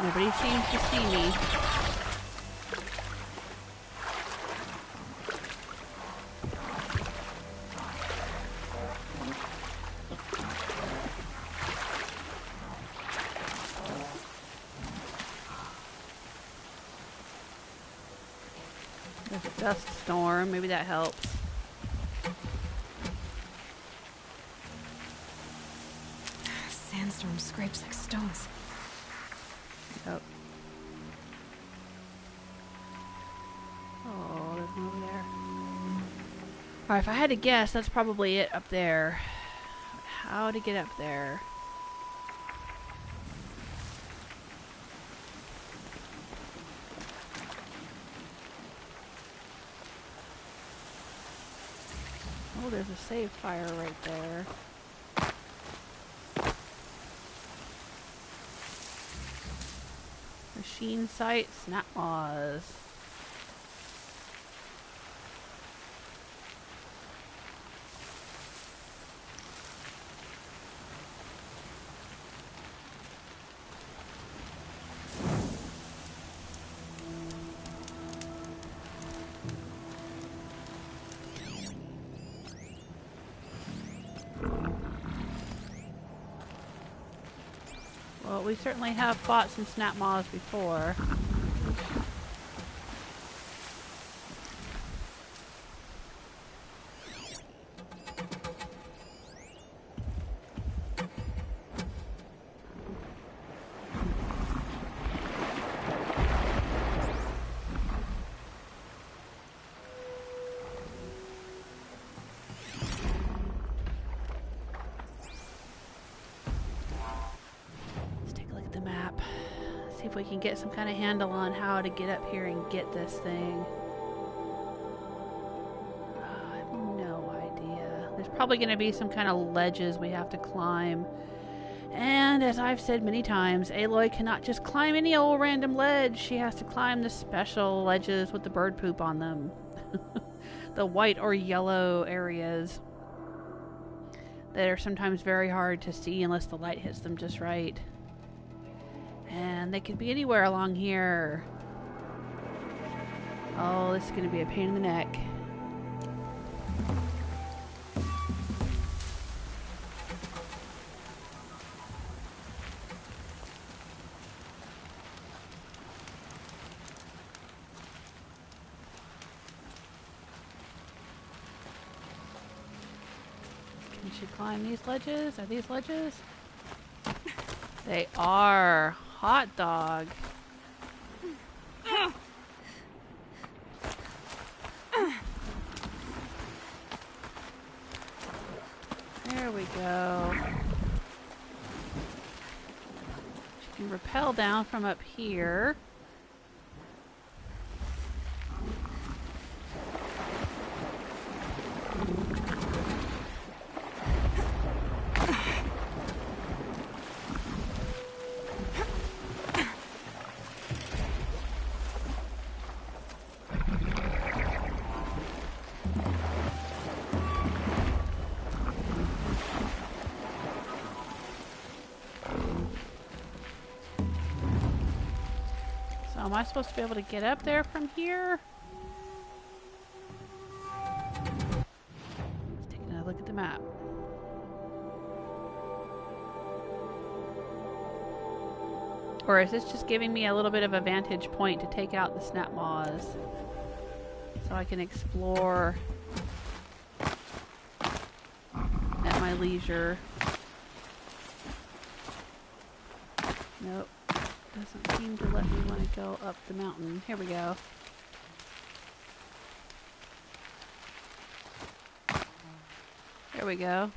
Nobody seems to see me. There's a dust storm. Maybe that helps. Sandstorm scrapes like stones. Oh. Oh, there's one over there. Alright, if I had to guess, that's probably it up there. How to get up there? Oh, there's a save fire right there. Machine site, snap maws. Well, we certainly have fought some snap maws before. If we can get some kind of handle on how to get up here and get this thing. I have no idea. There's probably going to be some kind of ledges we have to climb. And as I've said many times, Aloy cannot just climb any old random ledge. She has to climb the special ledges with the bird poop on them. The white or yellow areas that are sometimes very hard to see unless the light hits them just right. And they could be anywhere along here. Oh, this is going to be a pain in the neck. Can she climb these ledges? Are these ledges? They are. Hot dog. There we go. She can rappel down from up here. Am I supposed to be able to get up there from here? Let's take another look at the map. Or is this just giving me a little bit of a vantage point to take out the snap maws? So I can explore at my leisure. Nope. Doesn't seem to let me want to go up the mountain. Here we go. There we go.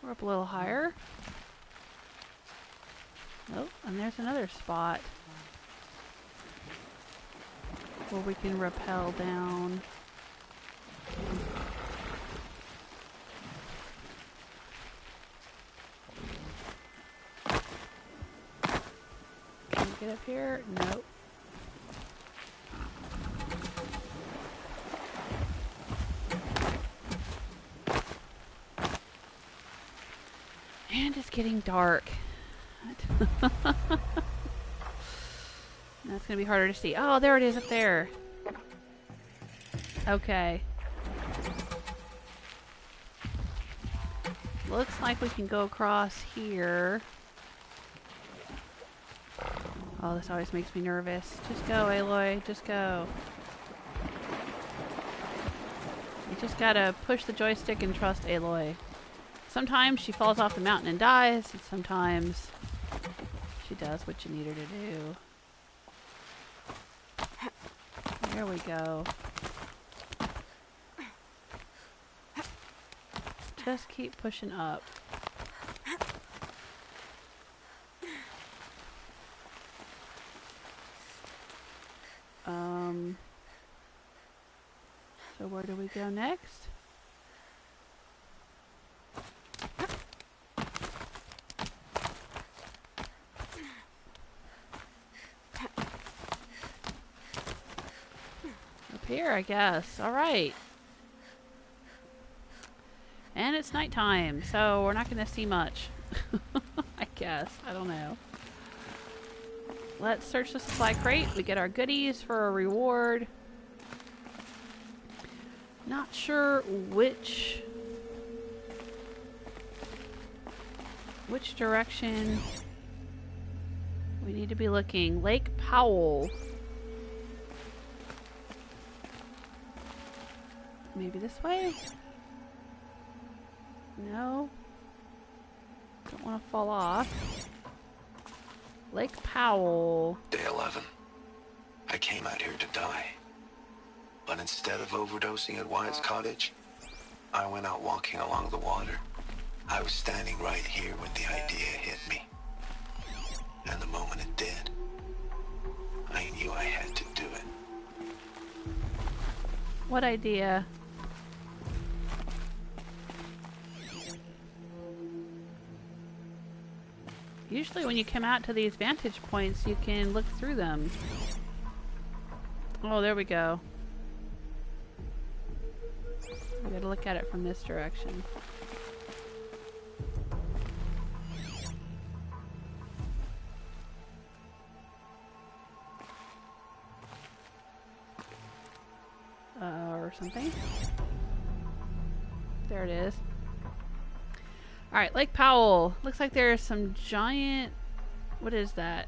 We're up a little higher. Oh, and there's another spot where we can rappel down. Can we get up here? Nope. And it's getting dark. That's gonna be harder to see. Oh, there it is up there. Okay. Looks like we can go across here. Oh, this always makes me nervous. Just go, Aloy. Just go. You just gotta push the joystick and trust Aloy. Sometimes she falls off the mountain and dies, and sometimes she does what you need her to do. There we go. Just keep pushing up. So where do we go next? Here, I guess. Alright. And it's nighttime, so we're not going to see much. I guess. I don't know. Let's search the supply crate. We get our goodies for a reward. Not sure which direction we need to be looking. Lake Powell. Maybe this way? No. Don't want to fall off. Lake Powell. Day 11. I came out here to die. But instead of overdosing at Wyatt's cottage, I went out walking along the water. I was standing right here when the idea hit me. And the moment it did, I knew I had to do it. What idea? Usually when you come out to these vantage points, you can look through them. Oh, there we go. We gotta look at it from this direction. Or something. There it is. Alright, Lake Powell. Looks like there's some giant... What is that?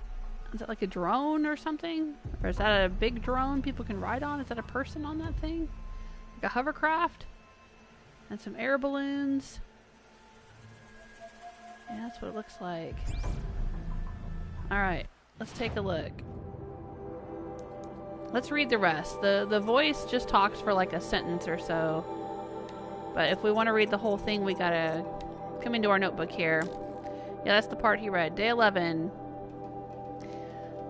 Is that like a drone or something? Or is that a big drone people can ride on? Is that a person on that thing? Like a hovercraft? And some air balloons. Yeah, that's what it looks like. Alright, let's take a look. Let's read the rest. The voice just talks for like a sentence or so. But if we want to read the whole thing, we gotta come into our notebook here. Yeah, that's the part he read. Day 11.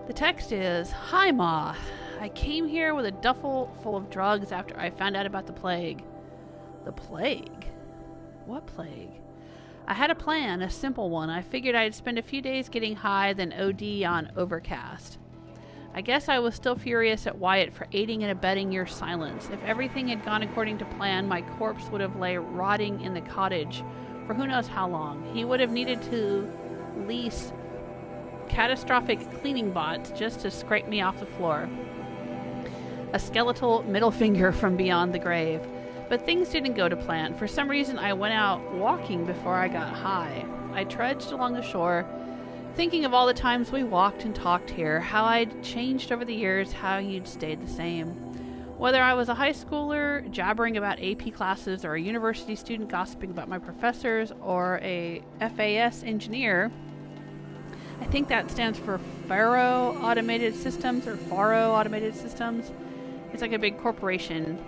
The text is, "Hi, Ma. I came here with a duffel full of drugs after I found out about the plague." The plague? What plague? I had a plan, a simple one. I figured I'd spend a few days getting high, then OD on Overcast. I guess I was still furious at Wyatt for aiding and abetting your silence. If everything had gone according to plan, my corpse would have lay rotting in the cottage for who knows how long. He would have needed to lease catastrophic cleaning bots just to scrape me off the floor. A skeletal middle finger from beyond the grave. But things didn't go to plan. For some reason, I went out walking before I got high. I trudged along the shore, thinking of all the times we walked and talked here, how I'd changed over the years, how you'd stayed the same. Whether I was a high schooler jabbering about AP classes, or a university student gossiping about my professors, or a FAS engineer, I think that stands for Faro Automated Systems, or Faro Automated Systems. It's like a big corporation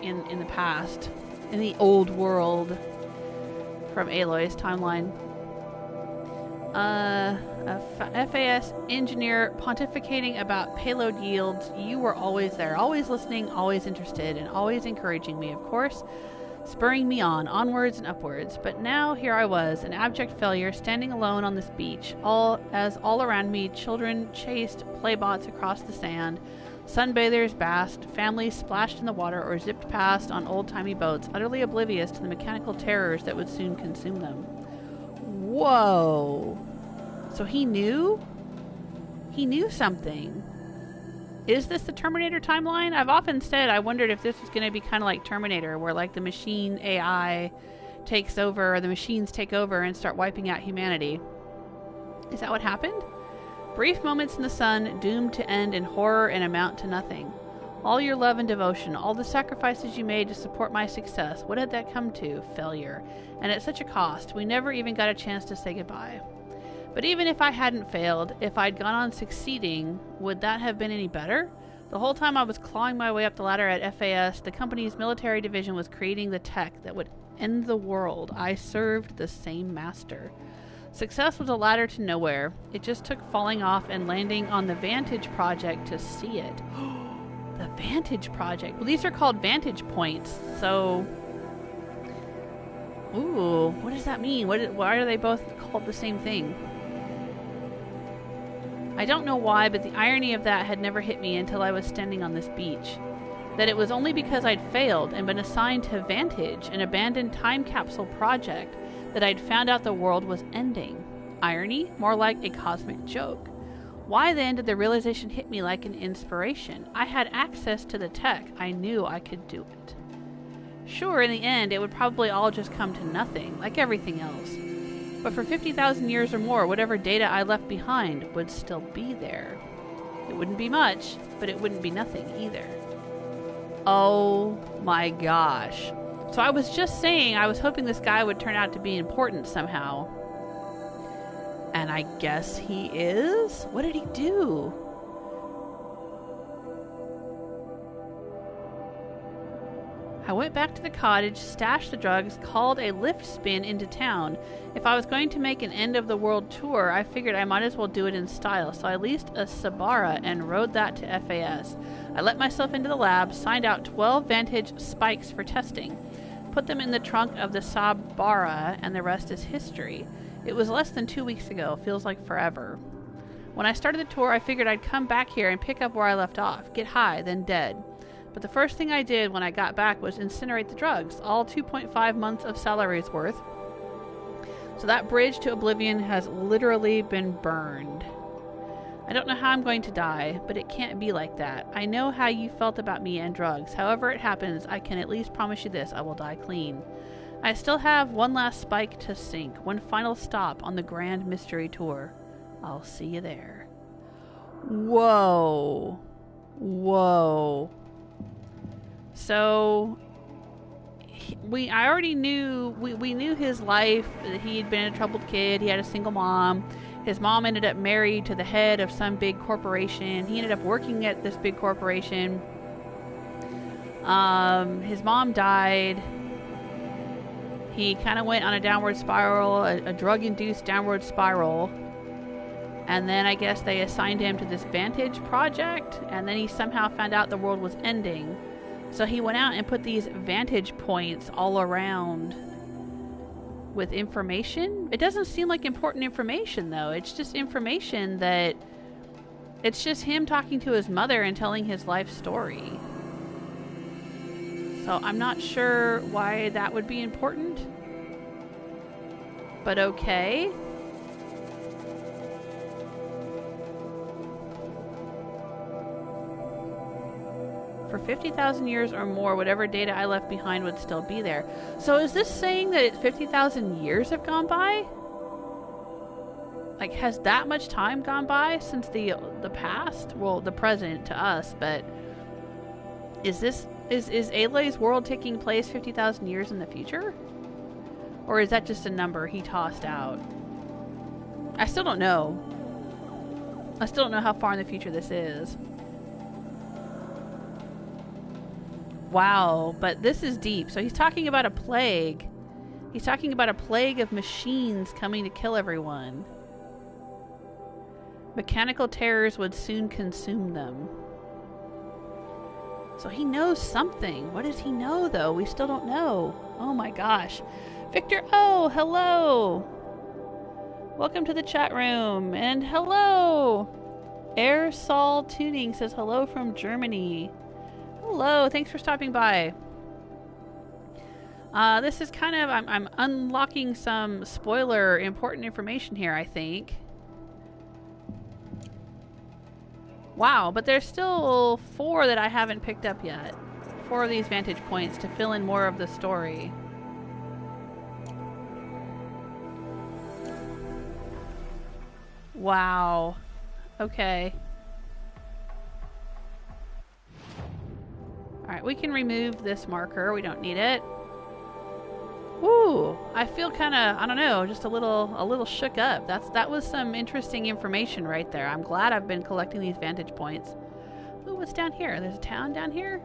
in the past, in the old world from Aloy's timeline. A FAS engineer pontificating about payload yields. You were always there, always listening, always interested, and always encouraging me, of course, spurring me on, onwards and upwards. But now here I was, an abject failure, standing alone on this beach, all around me children chased playbots across the sand, sunbathers basked, families splashed in the water or zipped past on old-timey boats, utterly oblivious to the mechanical terrors that would soon consume them. Whoa. So he knew? He knew something. Is this the Terminator timeline? I've often said I wondered if this was going to be kind of like Terminator, where like the machine AI takes over, or the machines take over and start wiping out humanity. Is that what happened? Brief moments in the sun, doomed to end in horror and amount to nothing. All your love and devotion, all the sacrifices you made to support my success, what had that come to? Failure. And at such a cost, we never even got a chance to say goodbye. But even if I hadn't failed, if I'd gone on succeeding, would that have been any better? The whole time I was clawing my way up the ladder at FAS, the company's military division was creating the tech that would end the world. I served the same master. Success was a ladder to nowhere. It just took falling off and landing on the Vantage project to see it. The Vantage project. Well, these are called vantage points, so... Ooh, what does that mean? Why are they both called the same thing? I don't know why, but the irony of that had never hit me until I was standing on this beach. That it was only because I'd failed and been assigned to Vantage, an abandoned time capsule project, that I'd found out the world was ending. Irony? More like a cosmic joke. Why then did the realization hit me like an inspiration? I had access to the tech. I knew I could do it. Sure, in the end, it would probably all just come to nothing, like everything else. But for 50,000 years or more, whatever data I left behind would still be there. It wouldn't be much, but it wouldn't be nothing either. Oh my gosh. So I was just saying I was hoping this guy would turn out to be important somehow. And I guess he is? What did he do? I went back to the cottage, stashed the drugs, called a lift spin into town. If I was going to make an end-of-the-world tour, I figured I might as well do it in style, so I leased a Sabara and rode that to FAS. I let myself into the lab, signed out 12 Vantage spikes for testing, put them in the trunk of the Sabara, and the rest is history. It was less than 2 weeks ago, feels like forever. When I started the tour, I figured I'd come back here and pick up where I left off, get high, then dead. But the first thing I did when I got back was incinerate the drugs, all 2.5 months of salary's worth. So that bridge to oblivion has literally been burned. I don't know how I'm going to die, but it can't be like that. I know how you felt about me and drugs. However it happens, I can at least promise you this, I will die clean. I still have one last spike to sink, one final stop on the Grand Mystery Tour. I'll see you there. Whoa. Whoa. So, I already knew, we knew his life, that he had been a troubled kid, he had a single mom. His mom ended up married to the head of some big corporation. He ended up working at this big corporation. His mom died. He kind of went on a downward spiral, a drug-induced downward spiral. And then I guess they assigned him to this Vantage project, and then he somehow found out the world was ending. So he went out and put these vantage points all around with information. It doesn't seem like important information, though. It's just information that... It's just him talking to his mother and telling his life story. So I'm not sure why that would be important. But okay. For 50,000 years or more, whatever data I left behind would still be there. So is this saying that 50,000 years have gone by? Like, has that much time gone by since the past? Well, the present to us, but is Aloy's world taking place 50,000 years in the future? Or is that just a number he tossed out? I still don't know. I still don't know how far in the future this is. Wow, but this is deep. So he's talking about a plague. He's talking about a plague of machines coming to kill everyone. Mechanical terrors would soon consume them. So he knows something. What does he know, though? We still don't know. Oh my gosh. Victor O, hello! Welcome to the chat room. And hello! Air Sol Tuning says hello from Germany. Hello, thanks for stopping by. This is kind of, I'm unlocking some spoiler important information here, I think. Wow, but there's still 4 that I haven't picked up yet. 4 of these vantage points to fill in more of the story. Wow. Okay. Alright, we can remove this marker. We don't need it. Woo! I feel kind of, I don't know, just a little shook up. That was some interesting information right there. I'm glad I've been collecting these vantage points. Ooh, what's down here? There's a town down here?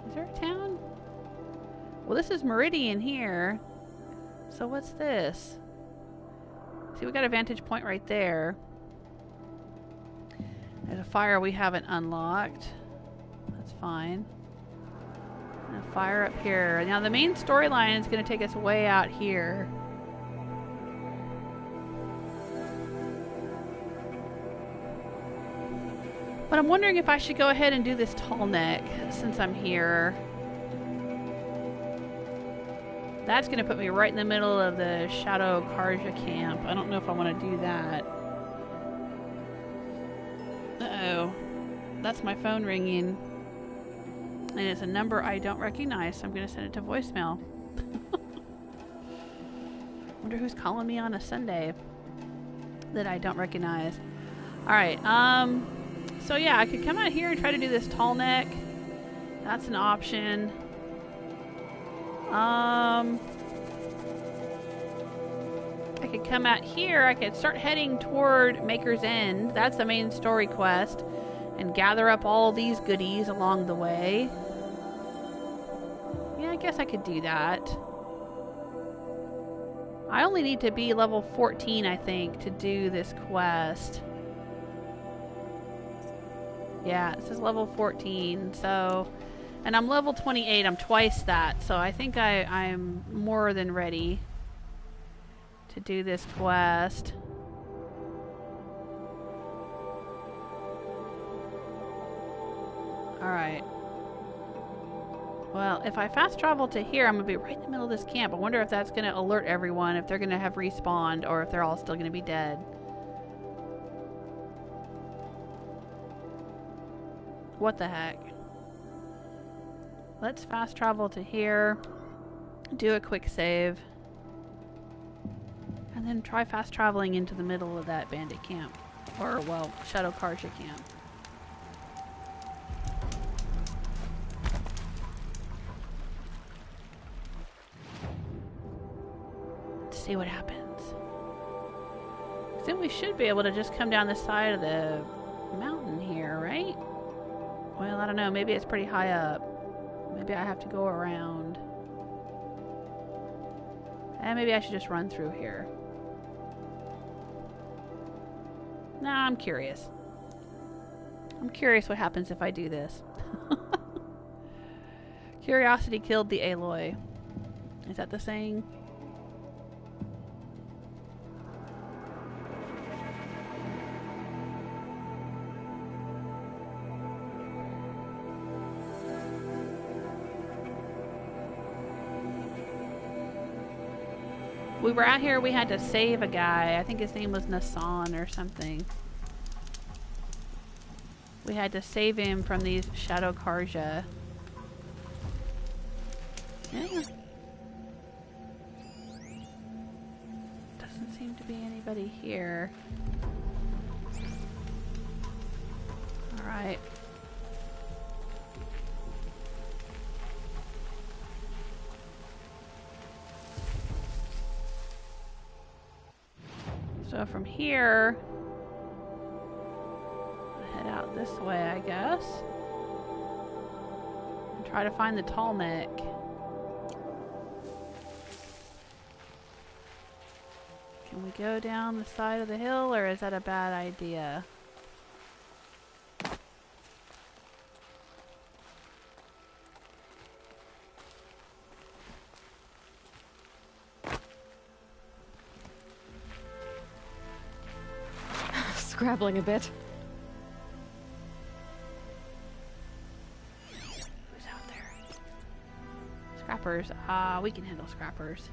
Is there a town? Well, this is Meridian here. So what's this? See, we got a vantage point right there. There's a fire we haven't unlocked. That's fine. And a fire up here. Now the main storyline is going to take us way out here. But I'm wondering if I should go ahead and do this Tallneck since I'm here. That's going to put me right in the middle of the Shadow Karja camp. I don't know if I want to do that. Uh-oh. That's my phone ringing. And it's a number I don't recognize, so I'm going to send it to voicemail. Wonder who's calling me on a Sunday that I don't recognize. Alright, so yeah, I could come out here and try to do this Tallneck. That's an option. I could come out here. I could start heading toward Maker's End. That's the main story quest. And gather up all these goodies along the way. Yeah, I guess I could do that. I only need to be level 14, I think, to do this quest. Yeah, it says level 14, so... And I'm level 28, I'm twice that, so I think I'm more than ready to do this quest. Alright. Well, if I fast travel to here, I'm going to be right in the middle of this camp. I wonder if that's going to alert everyone, if they're going to have respawned, or if they're all still going to be dead. What the heck? Let's fast travel to here, do a quick save, and then try fast traveling into the middle of that bandit camp. Or, well, Shadow Karja camp. Let's see what happens. Then we should be able to just come down the side of the mountain here, right? Well, I don't know. Maybe it's pretty high up. Maybe I have to go around. And maybe I should just run through here. Nah, I'm curious. I'm curious what happens if I do this. Curiosity killed the Aloy. Is that the saying? We were out here, we had to save a guy. I think his name was Nasan or something. we had to save him from these Shadow Karja. Yeah. Doesn't seem to be anybody here. Alright. So from here, head out this way, I guess. And try to find the Tallneck. Can we go down the side of the hill, or is that a bad idea? Scrabbling a bit. Who's out there? Scrappers. We can handle scrappers.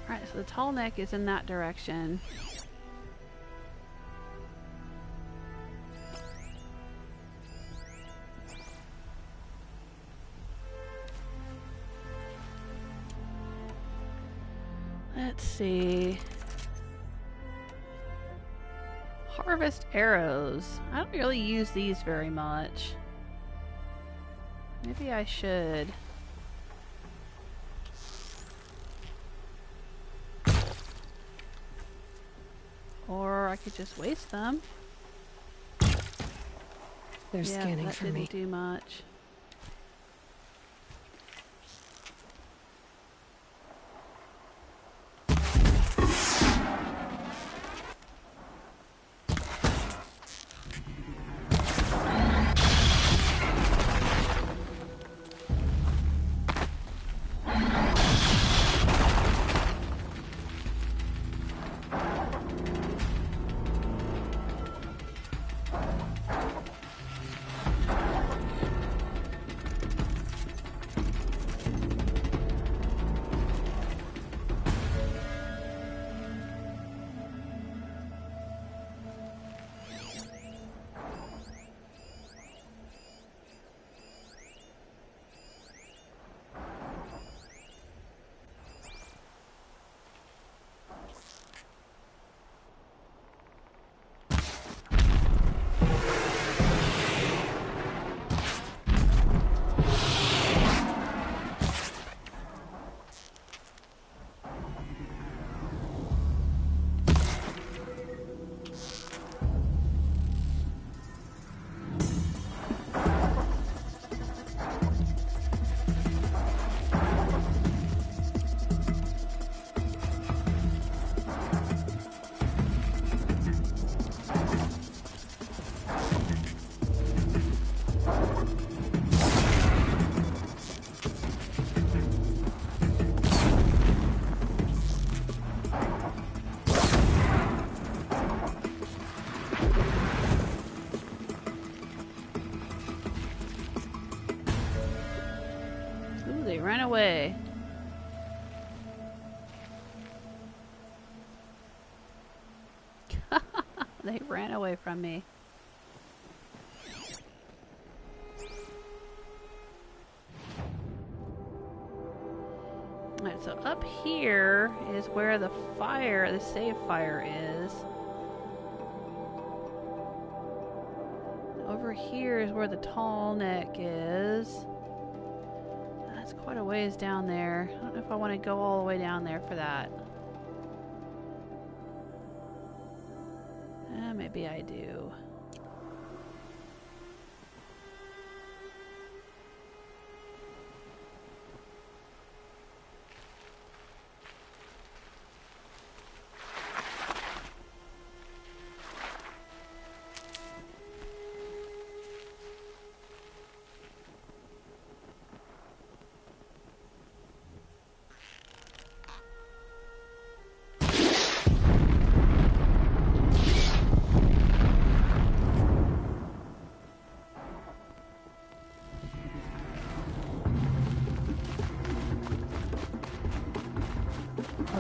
Alright, so the Tallneck is in that direction. Let's see. Harvest arrows. I don't really use these very much. Maybe I should. Or I could just waste them. They're scanning for me. That didn't do much. Run away. They ran away from me. Alright, so up here is where the fire, the save fire is. Over here is where the Tallneck is. That's quite a ways down there. I don't know if I want to go all the way down there for that. Maybe I do.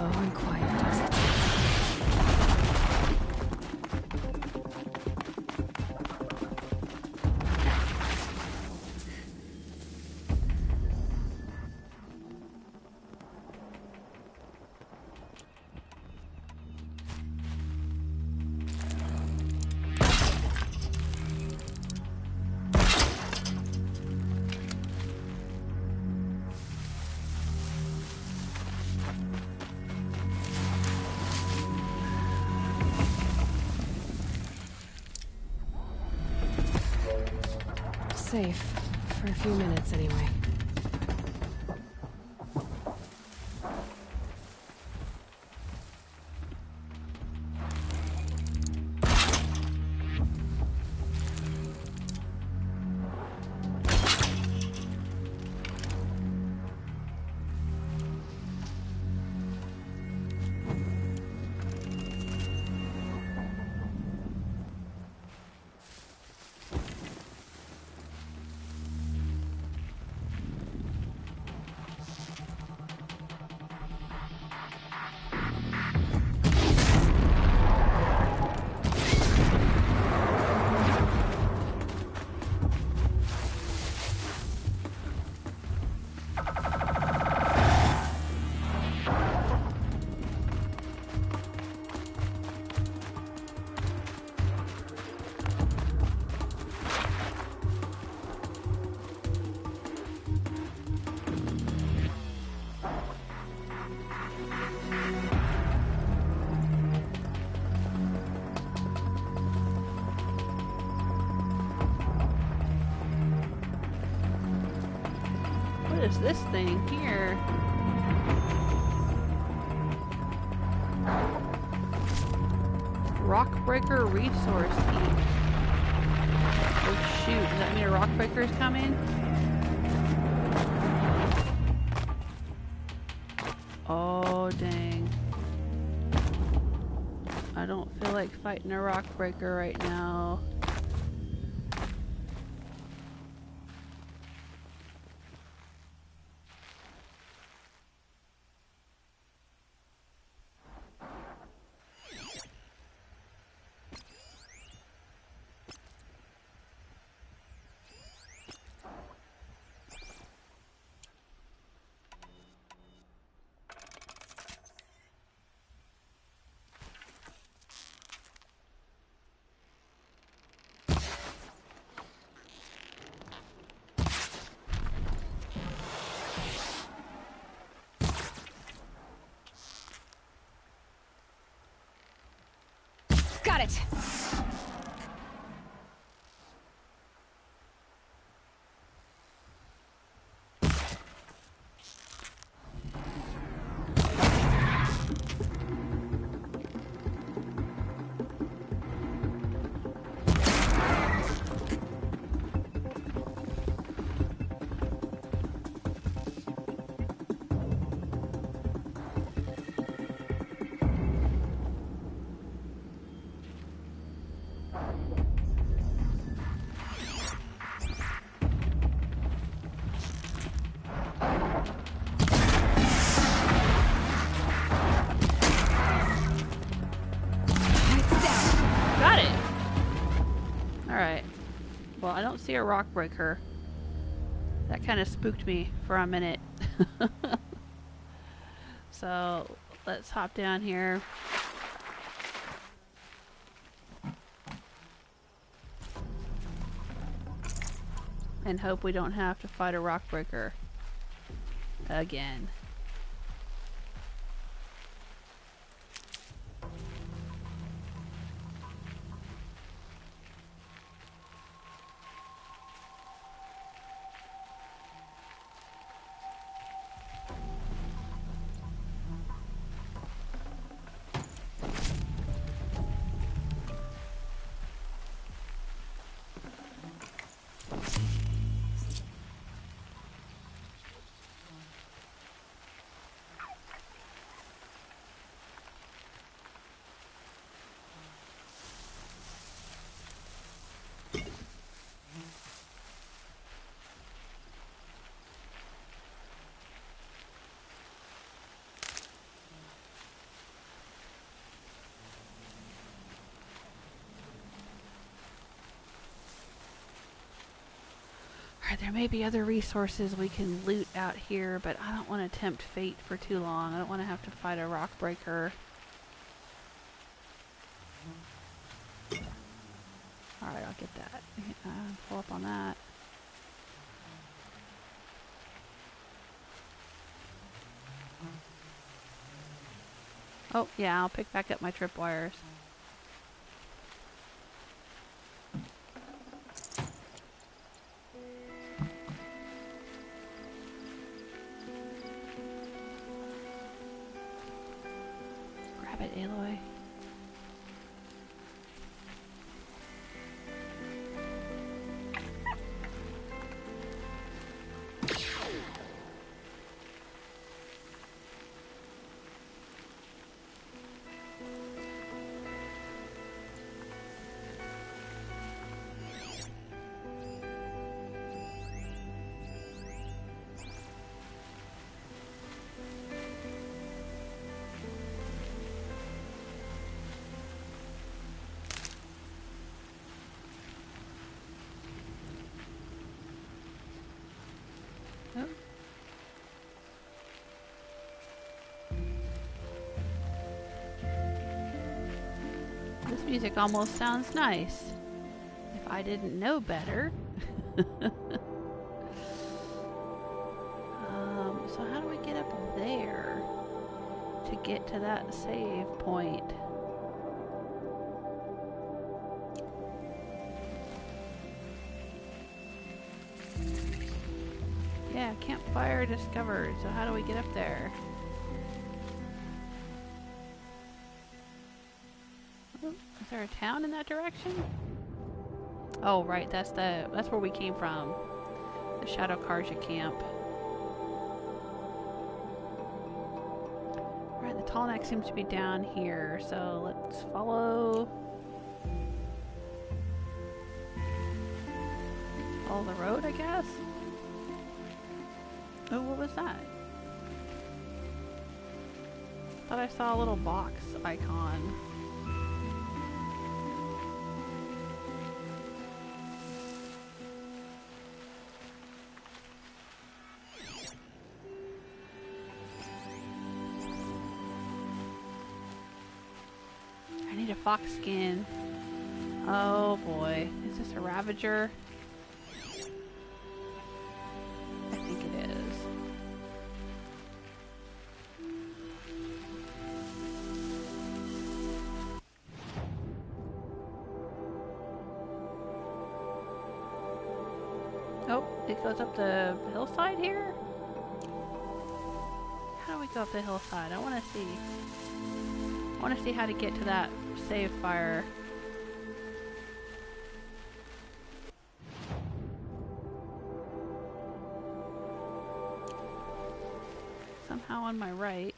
slow and quiet, does it? Safe. For a few minutes, anyway. What is this thing here? Rockbreaker resource heap. Oh shoot, does that mean a rockbreaker is coming? Oh dang. I don't feel like fighting a rockbreaker right now. Got it! I don't see a rock breaker. That kind of spooked me for a minute. So let's hop down here. And hope we don't have to fight a rock breaker again. Alright, there may be other resources we can loot out here, but I don't want to tempt fate for too long. I don't want to have to fight a rock breaker. Alright, I'll get that. Pull up on that. Oh, yeah, I'll pick back up my tripwires. Grab it, Aloy. Oh. This music almost sounds nice. If I didn't know better. So how do we get up there to get to that save point? Yeah, campfire discovered. So how do we get up there? Oh, is there a town in that direction? Oh, right. That's where we came from. The Shadow Karja camp. Right, the Tallneck seems to be down here, so let's follow the road, I guess. Oh, what was that? Thought I saw a little box icon. I need a fox skin. Oh boy. Is this a Ravager? I think it is. Oh, it goes up the hillside here? How do we go up the hillside? I want to see. I want to see how to get to that save fire. Somehow on my right.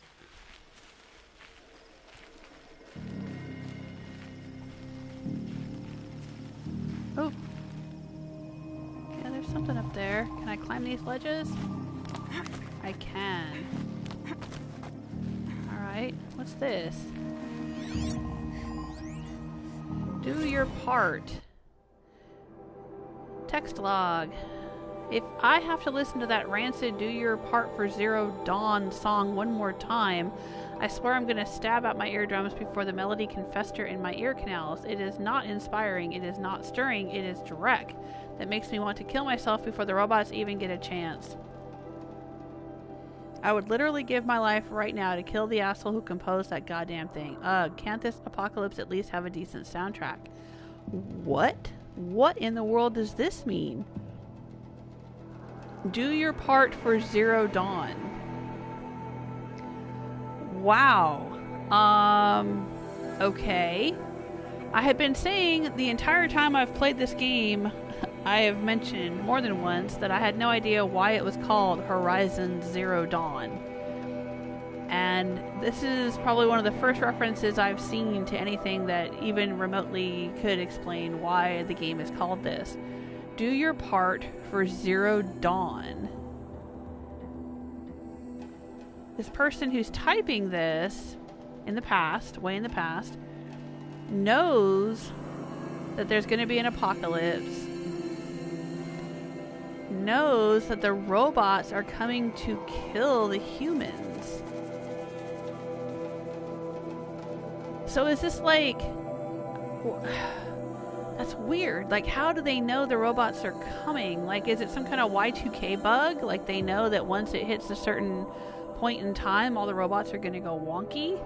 Oh. Yeah, there's something up there. Can I climb these ledges? I can. Alright, what's this? Do your part. Text log. If I have to listen to that rancid Do Your Part for Zero Dawn song one more time, I swear I'm going to stab out my eardrums before the melody can fester in my ear canals. It is not inspiring, it is not stirring, it is direct. That makes me want to kill myself before the robots even get a chance. I would literally give my life right now to kill the asshole who composed that goddamn thing. Ugh, can't this apocalypse at least have a decent soundtrack? What? What in the world does this mean? Do your part for Zero Dawn. Wow. Okay. I have been saying the entire time I've played this game, I have mentioned more than once that I had no idea why it was called Horizon Zero Dawn. And this is probably one of the first references I've seen to anything that even remotely could explain why the game is called this. Do your part for Zero Dawn. This person who's typing this in the past, way in the past, knows that there's going to be an apocalypse, knows that the robots are coming to kill the humans. So is this like... That's weird. Like, how do they know the robots are coming? Like, is it some kind of Y2K bug? Like, they know that once it hits a certain point in time, all the robots are going to go wonky?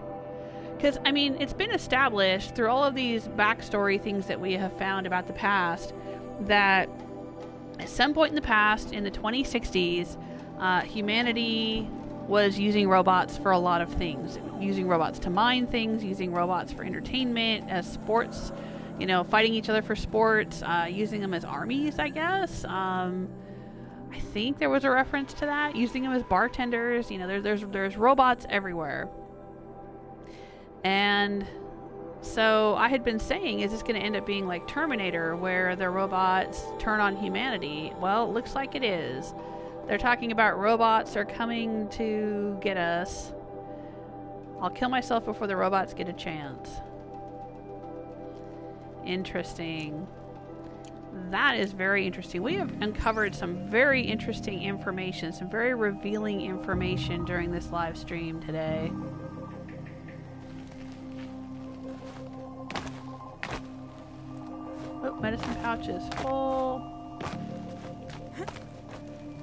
Because, I mean, it's been established through all of these backstory things that we have found about the past that at some point in the past, in the 2060s, humanity was using robots for a lot of things. Using robots to mine things, using robots for entertainment, as sports, you know, fighting each other for sports, using them as armies, I guess. I think there was a reference to that, using them as bartenders. You know, there's robots everywhere. And so I had been saying, is this going to end up being like Terminator, where the robots turn on humanity? Well, it looks like it is. They're talking about robots are coming to get us. I'll kill myself before the robots get a chance. Interesting. That is very interesting. We have uncovered some very interesting information, some very revealing information during this live stream today. Oh, medicine pouch is full.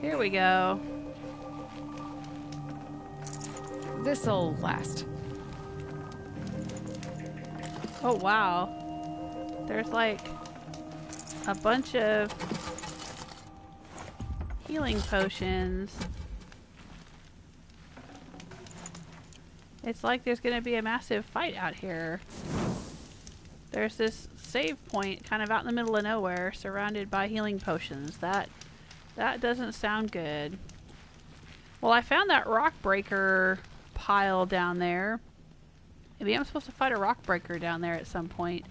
Here we go. This'll last. Oh, wow. There's like a bunch of healing potions. It's like there's going to be a massive fight out here. There's this save point kind of out in the middle of nowhere, surrounded by healing potions. That doesn't sound good. Well, I found that rock breaker pile down there. Maybe I'm supposed to fight a rock breaker down there at some point.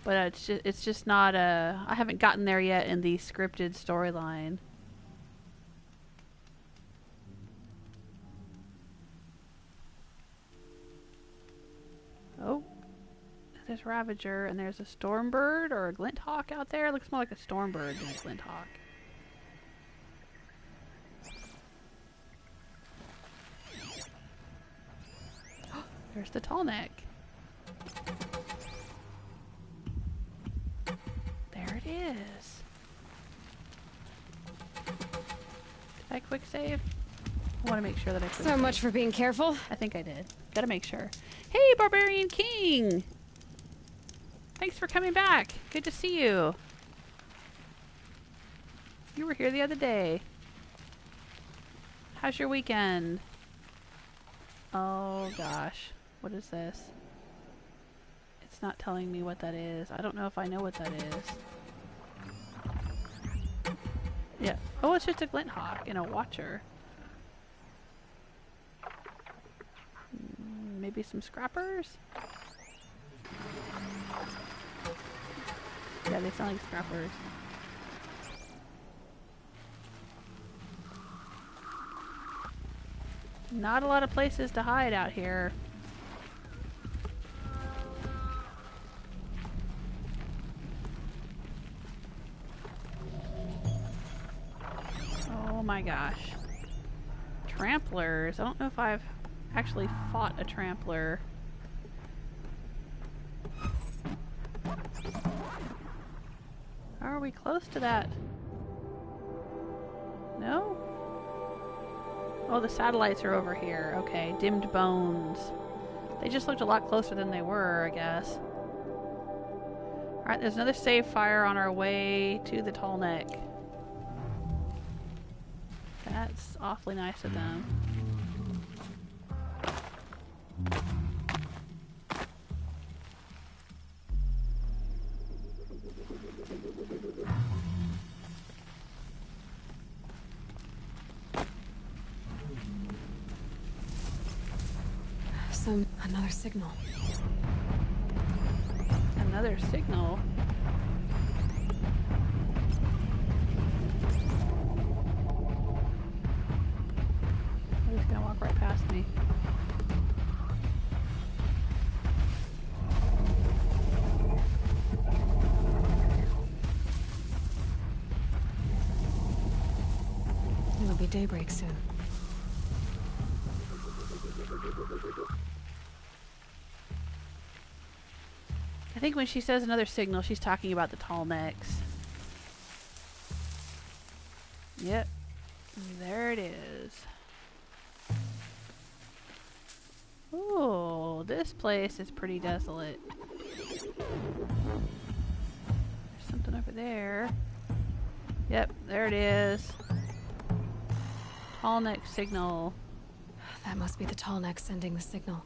But it's just not I haven't gotten there yet in the scripted storyline. Oh. There's Ravager, and there's a Stormbird or a Glinthawk out there. It looks more like a Stormbird than a Glinthawk. There's the Tallneck. There it is. Did I quick save? I want to make sure that I quick So much for being careful. I think I did. Gotta make sure. Hey, Barbarian King! Thanks for coming back. Good to see you. You were here the other day. How's your weekend? Oh gosh. What is this? It's not telling me what that is. I don't know if I know what that is. Yeah. Oh, it's just a Glinthawk and a Watcher. Maybe some scrappers? Yeah, they sound like scrappers. Not a lot of places to hide out here. Oh my gosh. Tramplers. I don't know if I've actually fought a trampler. Are we close to that? No? Oh, the satellites are over here. Okay, dimmed bones. They just looked a lot closer than they were, I guess. Alright, there's another save fire on our way to the Tallneck. That's awfully nice of them. Another signal. Another signal? He's gonna walk right past me. be daybreak soon. I think when she says another signal, she's talking about the Tallnecks. Yep. There it is. Ooh, this place is pretty desolate. There's something over there. Yep, there it is. Tallneck signal. That must be the Tallneck sending the signal.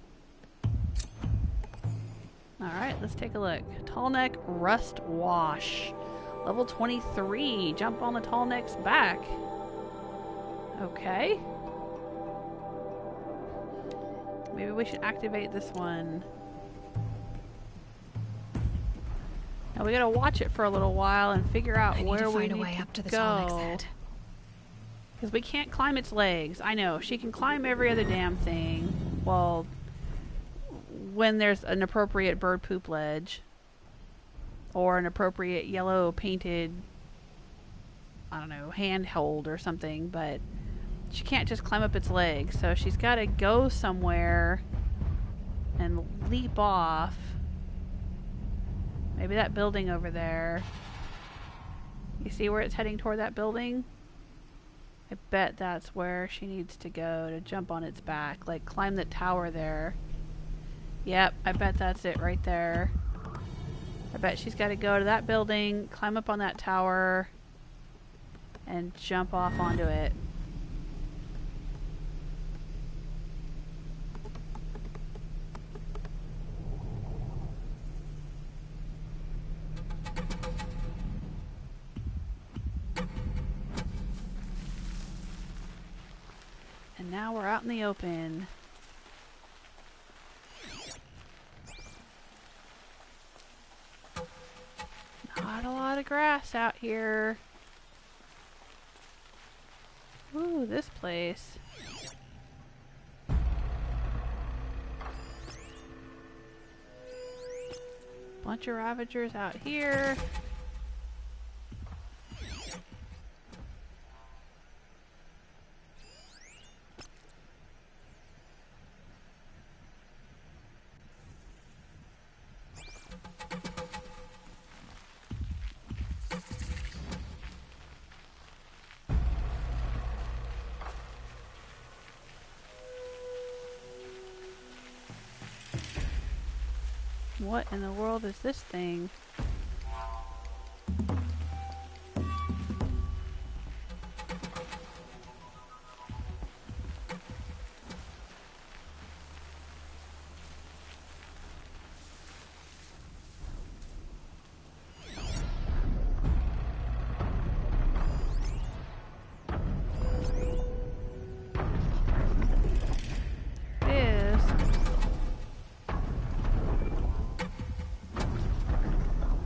Alright, let's take a look. Tallneck Rustwash. Level 23. Jump on the Tallneck's back. Okay. Maybe we should activate this one. Now we gotta watch it for a little while and figure out where we need to go. Because we can't climb its legs. I know, she can climb every other damn thing. Well, when there's an appropriate bird poop ledge. Or an appropriate yellow painted, I don't know, handhold or something. But she can't just climb up its legs. So she's gotta go somewhere and leap off. Maybe that building over there. You see where it's heading toward that building? I bet that's where she needs to go to jump on its back. Like, climb the tower there. Yep, I bet that's it right there. I bet she's got to go to that building, climb up on that tower, and jump off onto it. And now we're out in the open. Not a lot of grass out here. Ooh, this place. Bunch of Ravagers out here. What in the world is this thing?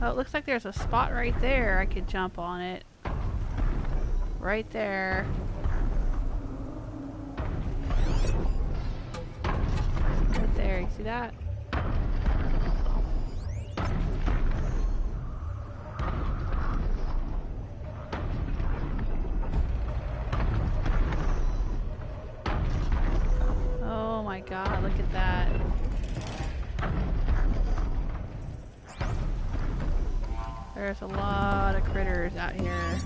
Oh, it looks like there's a spot right there. I could jump on it. Right there. Right there. You see that? Oh my God, look at that. There's a lot of critters out here.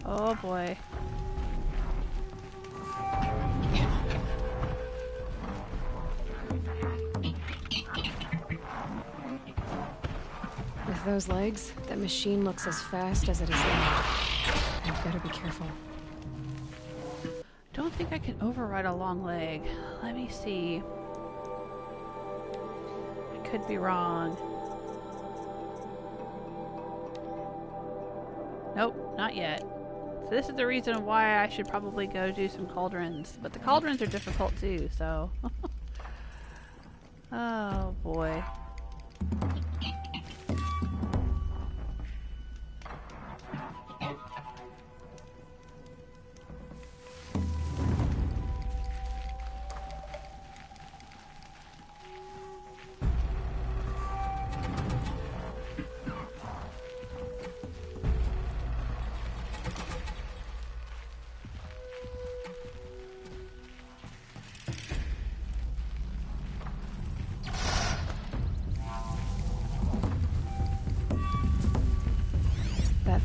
Oh boy. With those legs, that machine looks as fast as it is loud. I'd better be careful. Don't think I can override a long leg. Let me see. I could be wrong. Nope, not yet. So this is the reason why I should probably go do some cauldrons. But the cauldrons are difficult too, so... Oh boy.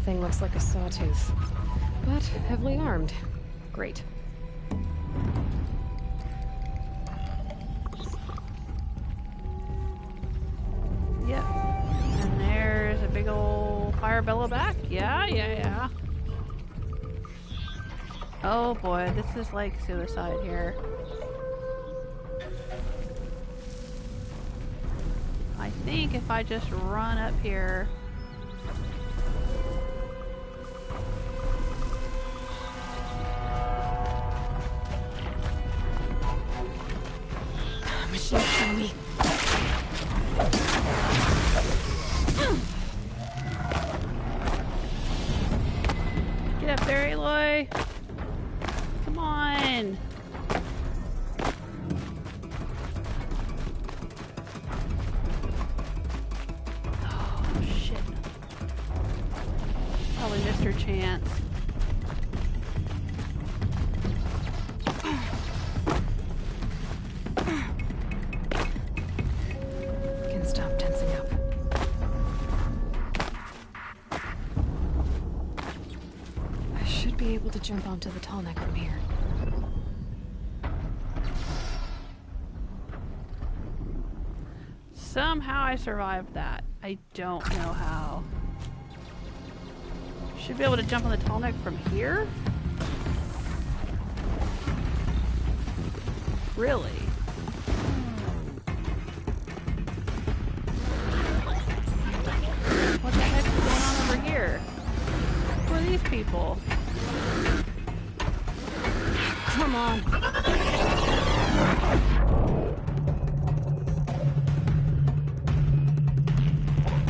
thing looks like a sawtooth, but heavily armed. Great. Yep. And there's a big old fire bellow back. Yeah. Oh boy, this is like suicide here. I think if I just run up here... Machine kill me. Get up there, Aloy! Come on! Oh, shit. Probably missed her chance. Can stop tensing up. I should be able to jump onto the Tallneck from here. Somehow I survived that. I don't know how. Should be able to jump on the Tallneck from here? Really? What the heck is going on over here? Who are these people? Come on.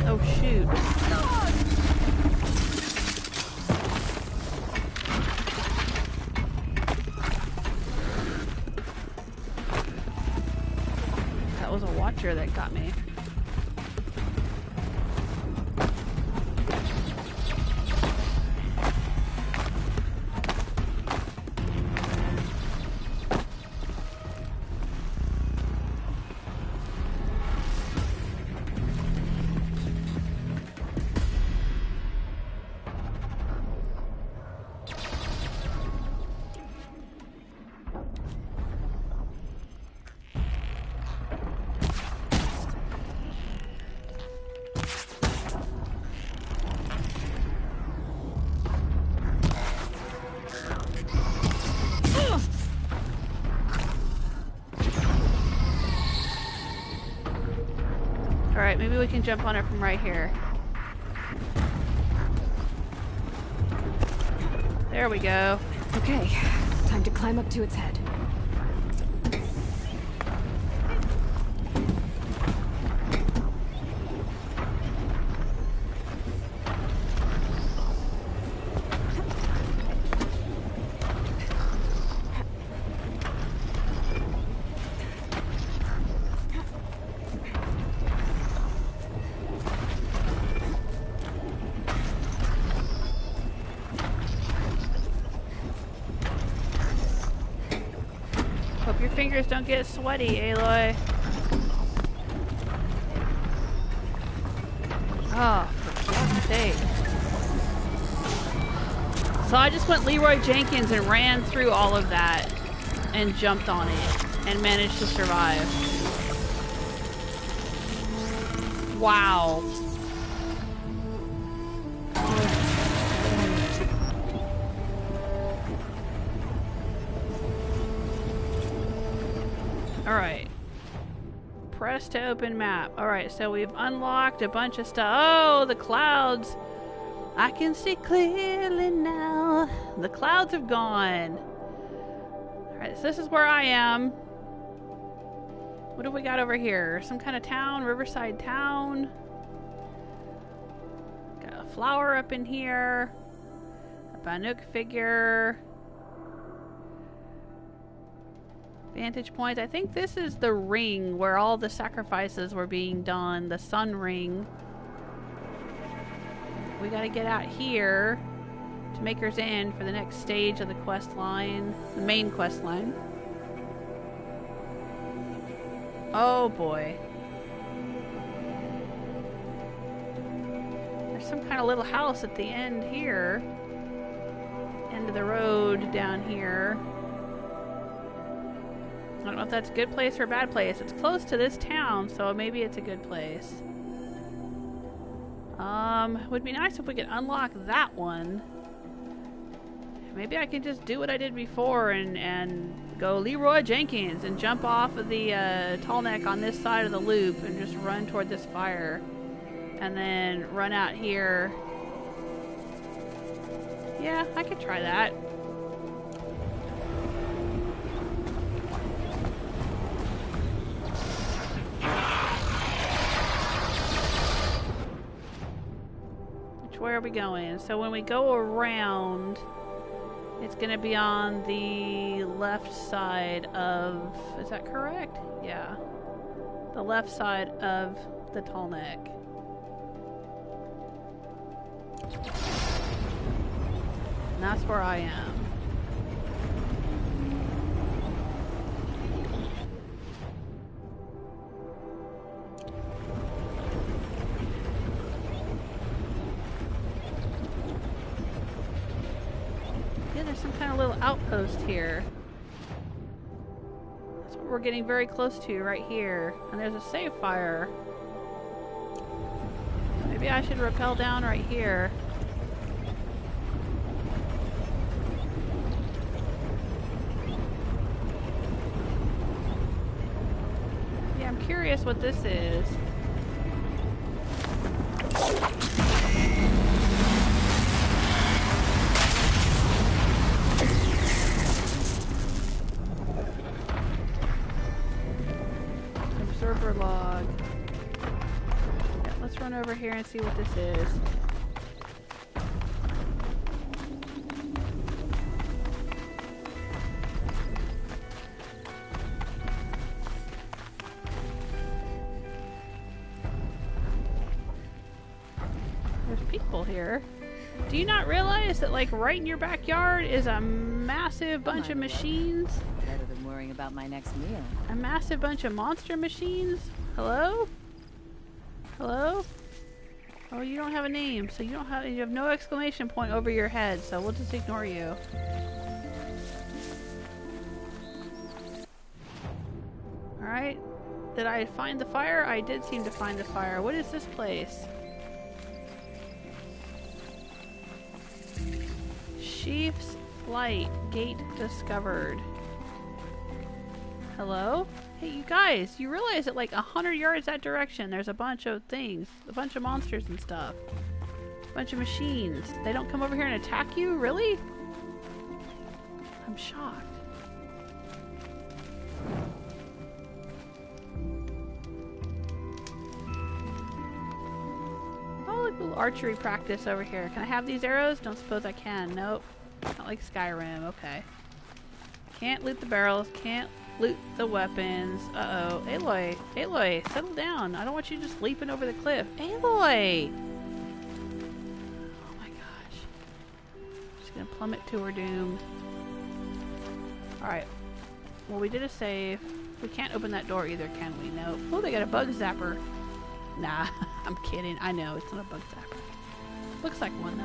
Oh shoot. That was a watcher that got me. Alright, maybe we can jump on it from right here. There we go. Okay, time to climb up to its head. Hope your fingers don't get sweaty, Aloy. Oh, for God's sake. So I just went Leroy Jenkins and ran through all of that and jumped on it and managed to survive. Wow. Alright. Press to open map. Alright, so we've unlocked a bunch of stuff. Oh, the clouds. I can see clearly now. The clouds have gone. Alright, so this is where I am. What do we got over here? Some kind of town? Riverside town? Got a flower up in here. A Banuk figure. Vantage point. I think this is the ring where all the sacrifices were being done. The sun ring. We gotta get out here to Maker's End for the next stage of the quest line. The main quest line. Oh boy. There's some kind of little house at the end here. End of the road down here. I don't know if that's a good place or a bad place. It's close to this town, so maybe it's a good place. Would be nice if we could unlock that one. Maybe I can just do what I did before and go Leroy Jenkins and jump off of the Tallneck on this side of the loop and just run toward this fire. And then run out here. Yeah, I could try that. Which way are we going? So when we go around, it's going to be on the left side of... Is that correct? Yeah. The left side of the Tallneck. And that's where I am. Yeah, there's some kind of little outpost here. That's what we're getting very close to right here. And there's a save fire. Maybe I should rappel down right here. Yeah, I'm curious what this is. Observer log. Yeah, let's run over here and see what this is. There's people here. Do you not realize that, like, right in your backyard is a massive bunch of machines? Better than worrying about my next meal. A massive bunch of monster machines? Hello? Hello? Oh, you don't have a name, so you have no exclamation point over your head, so we'll just ignore you. Alright. Did I find the fire? I did seem to find the fire. What is this place? Sheaf's flight. Gate discovered. Hello? Hey, you guys, you realize that like 100 yards that direction, there's a bunch of things. A bunch of monsters and stuff. A bunch of machines. They don't come over here and attack you? Really? I'm shocked. Oh, look, a little archery practice over here. Can I have these arrows? Don't suppose I can. Nope. Not like Skyrim. Okay. Can't loot the barrels. Can't loot the weapons. Uh-oh. Aloy. Aloy, settle down. I don't want you just leaping over the cliff. Aloy! Oh my gosh. Just gonna plummet to her doom. Alright. Well, we did a save. We can't open that door either, can we? No. Oh, they got a bug zapper. Nah, I'm kidding. I know, it's not a bug zapper. Looks like one, though.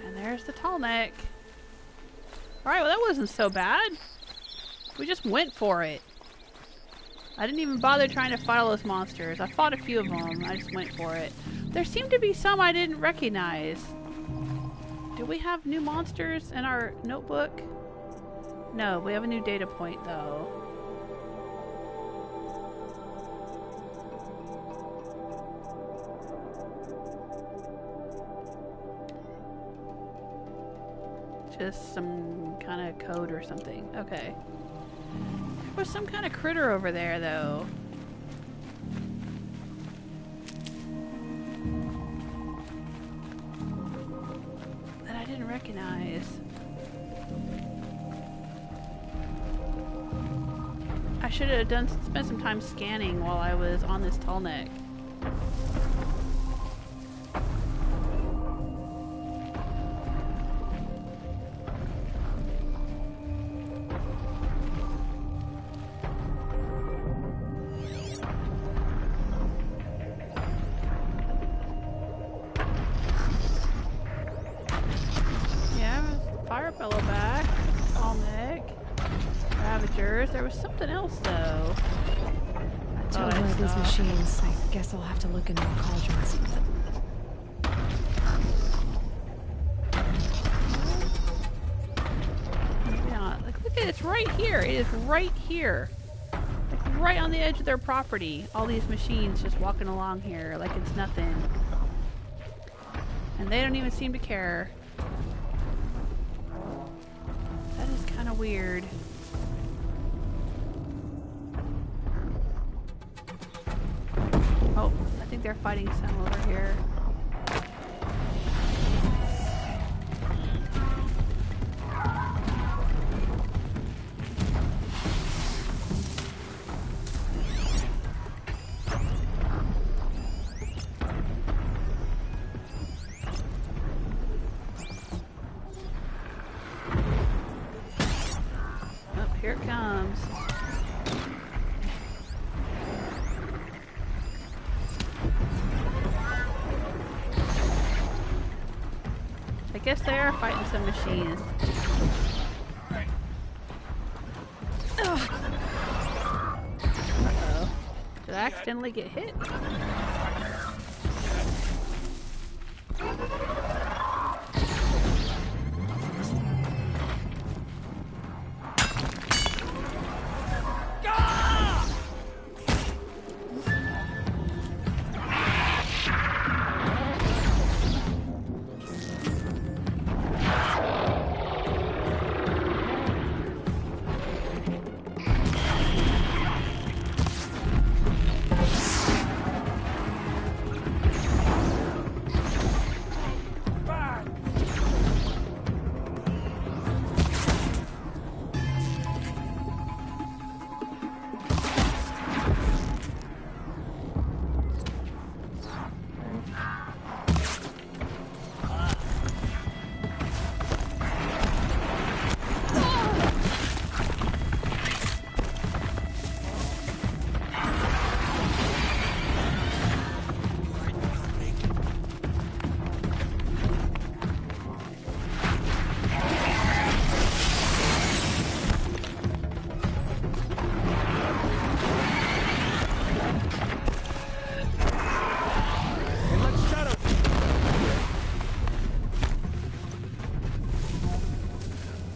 And there's the Tallneck. Alright, well that wasn't so bad. We just went for it. I didn't even bother trying to fight all those monsters. I fought a few of them. I just went for it. There seemed to be some I didn't recognize. Do we have new monsters in our notebook? No, we have a new data point though. Just some kind of code or something. Okay. There was some kind of critter over there, though. That I didn't recognize. I should have spent some time scanning while I was on this Tallneck. monsters. There was something else, though. To avoid these machines, I guess I'll have to look into the cauldrons. Yeah, like, look at it. It's right here. It is right here. Like, right on the edge of their property. All these machines just walking along here like it's nothing. And they don't even seem to care. That is kind of weird. Oh, I think they're fighting some over here. Oh, here it comes. I guess they are fighting some machines. Uh-oh. Did I accidentally get hit?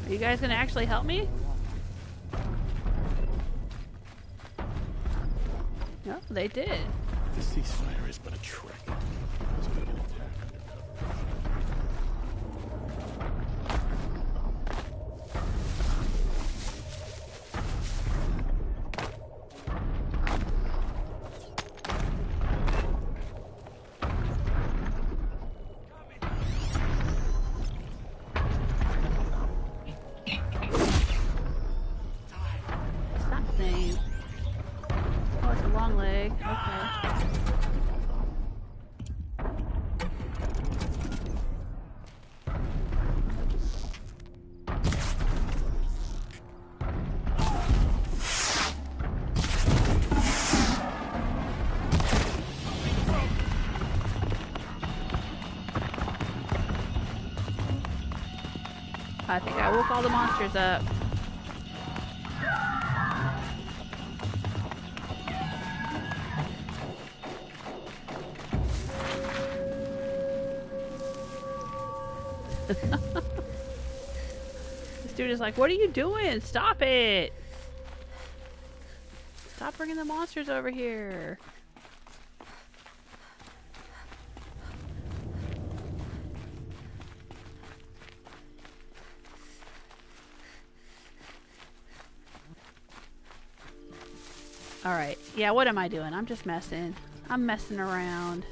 Are you guys gonna actually help me? No, they did. The ceasefire is but a trick. So we can attack Something. Oh, it's a long leg. Okay. I think I woke all the monsters up. This dude is like, what are you doing? Stop it! Stop bringing the monsters over here. Alright, yeah, what am I doing? I'm just messing. I'm messing around.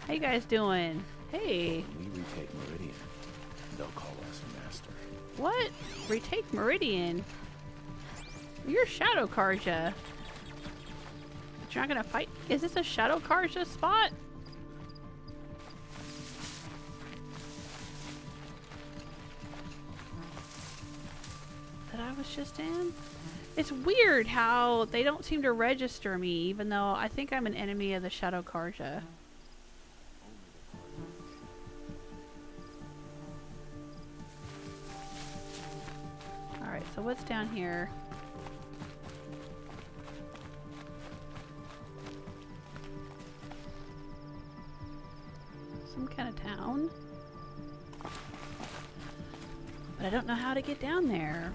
How you guys doing? Hey. When we retake Meridian, they'll call us master. What? Retake Meridian? You're Shadow Karja. But you're not gonna fight? Is this a Shadow Karja spot? That I was just in? It's weird how they don't seem to register me, even though I think I'm an enemy of the Shadow Karja. Alright, so what's down here? But I don't know how to get down there.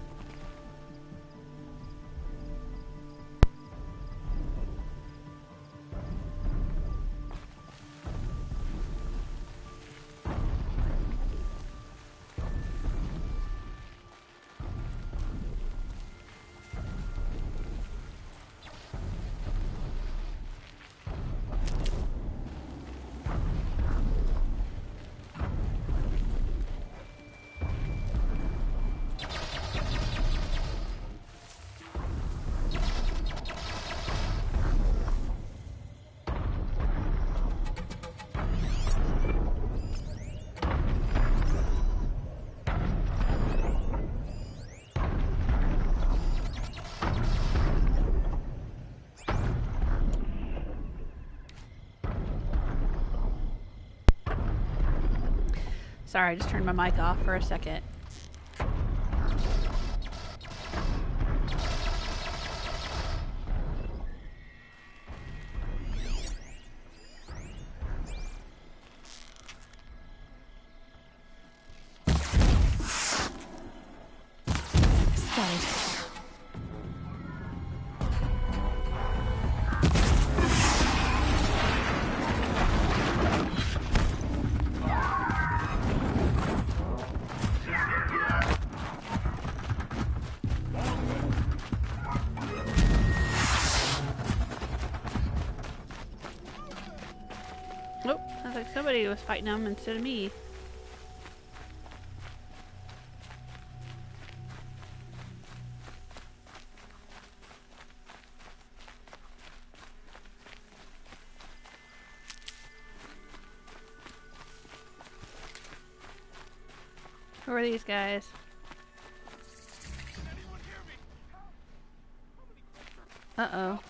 Sorry, I just turned my mic off for a second. Nope, sounds like somebody was fighting them instead of me. Who are these guys? Uh-oh.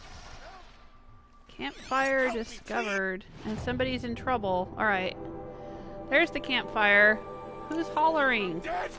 Campfire discovered. And somebody's in trouble. Alright. There's the campfire. Who's hollering? Dead!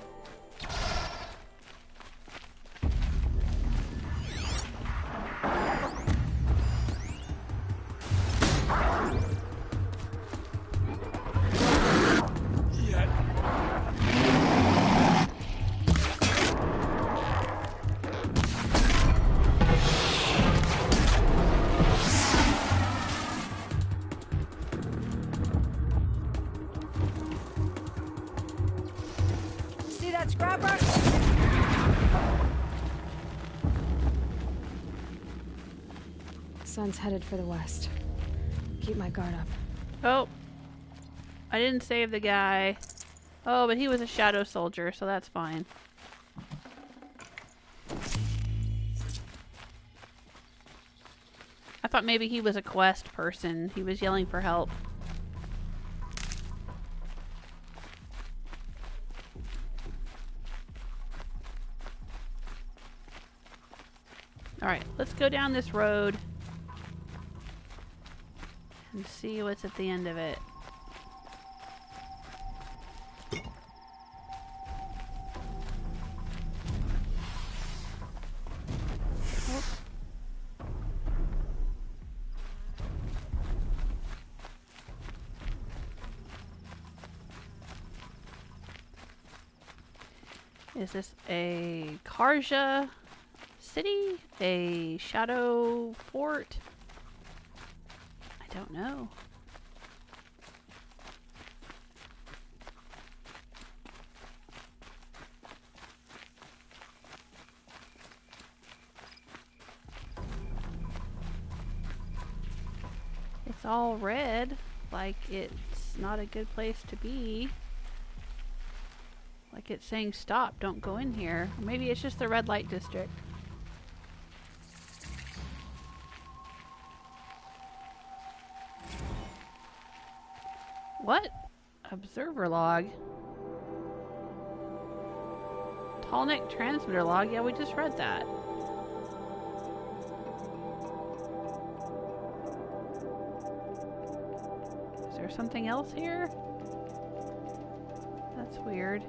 Sun's headed for the west. Keep my guard up. Oh. I didn't save the guy. Oh, but he was a shadow soldier, so that's fine. I thought maybe he was a quest person. He was yelling for help. Alright, let's go down this road and see what's at the end of it. Oh. Is this a Karja city? A shadow fort? I don't know. It's all red, like it's not a good place to be. Like it's saying stop, don't go in here. Or maybe it's just the red light district. What? Observer log. Tallneck transmitter log. Yeah, we just read that. Is there something else here? That's weird.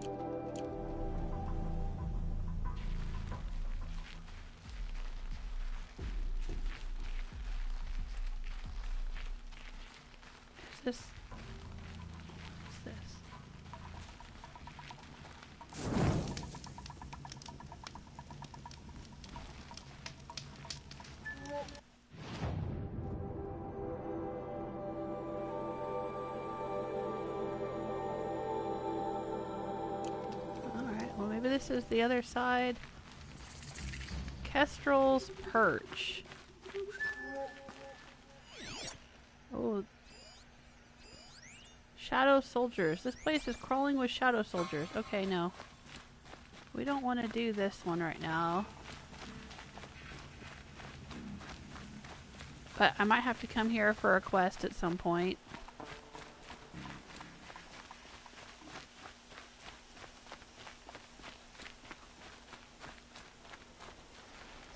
Is this? What's this? this is the other side. Kestrel's Perch. Oh. Shadow soldiers. This place is crawling with shadow soldiers. Okay, no. We don't want to do this one right now. But I might have to come here for a quest at some point.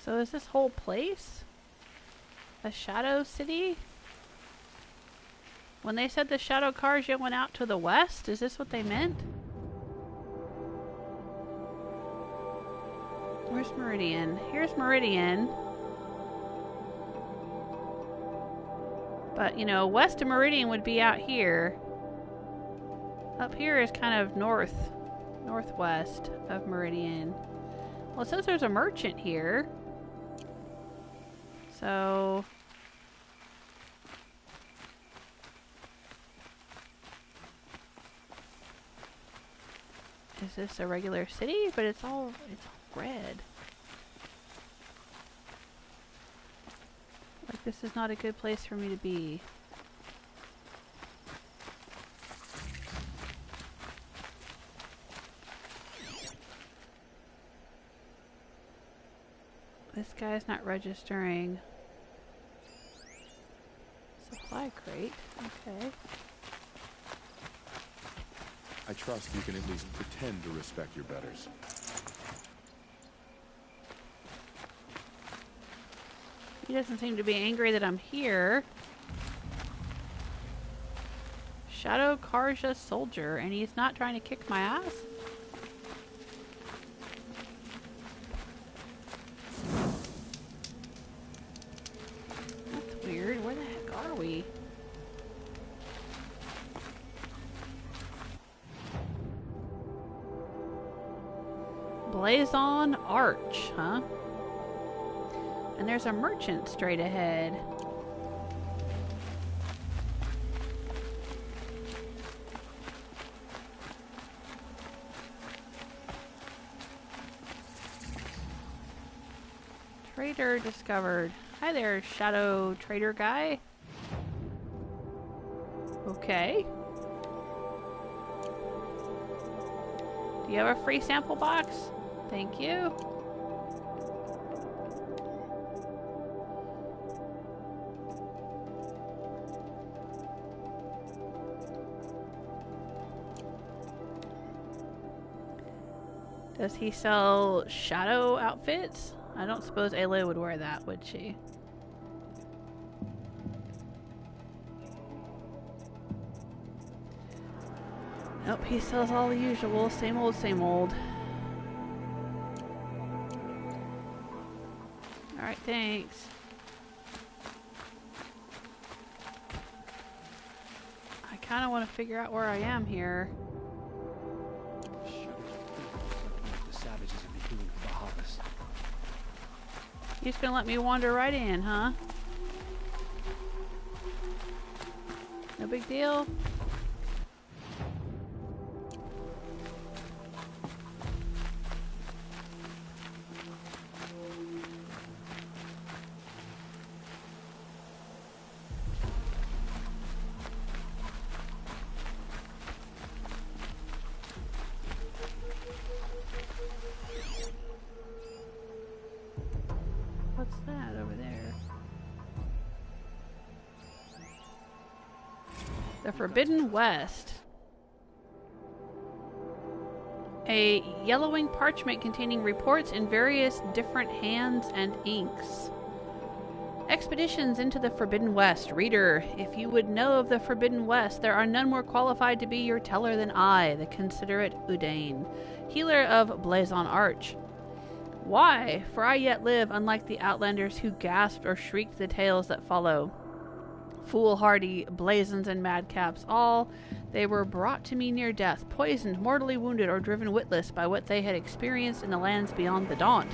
So is this whole place a shadow city? When they said the shadow cars yet went out to the west, is this what they meant? Where's Meridian? Here's Meridian. But, you know, west of Meridian would be out here. Up here is kind of northwest of Meridian. Well, it says there's a merchant here. So... is this a regular city? But it's all red. Like, this is not a good place for me to be. This guy's not registering. Supply crate. Okay. I trust you can at least pretend to respect your betters. He doesn't seem to be angry that I'm here. Shadow Karja soldier, and he's not trying to kick my ass? That's weird. Where the heck are we? Blazon Arch, huh? And there's a merchant straight ahead. Trader discovered. Hi there, shadow trader guy. Okay. Do you have a free sample box? Thank you. Does he sell shadow outfits? I don't suppose Aloy would wear that, would she? Nope, he sells all the usual. Same old, same old. Alright, thanks. I kind of want to figure out where I am here. The savages will be doing for the harvest. You're just gonna let me wander right in, huh? No big deal. What's that over there? The Forbidden West. A yellowing parchment containing reports in various different hands and inks. Expeditions into the Forbidden West. Reader, if you would know of the Forbidden West, there are none more qualified to be your teller than I, the considerate Udain, healer of Blazon Arch. Why? For I yet live, unlike the outlanders who gasped or shrieked the tales that follow. Foolhardy, blazons, and madcaps all, they were brought to me near death, poisoned, mortally wounded, or driven witless by what they had experienced in the lands beyond the Daunt.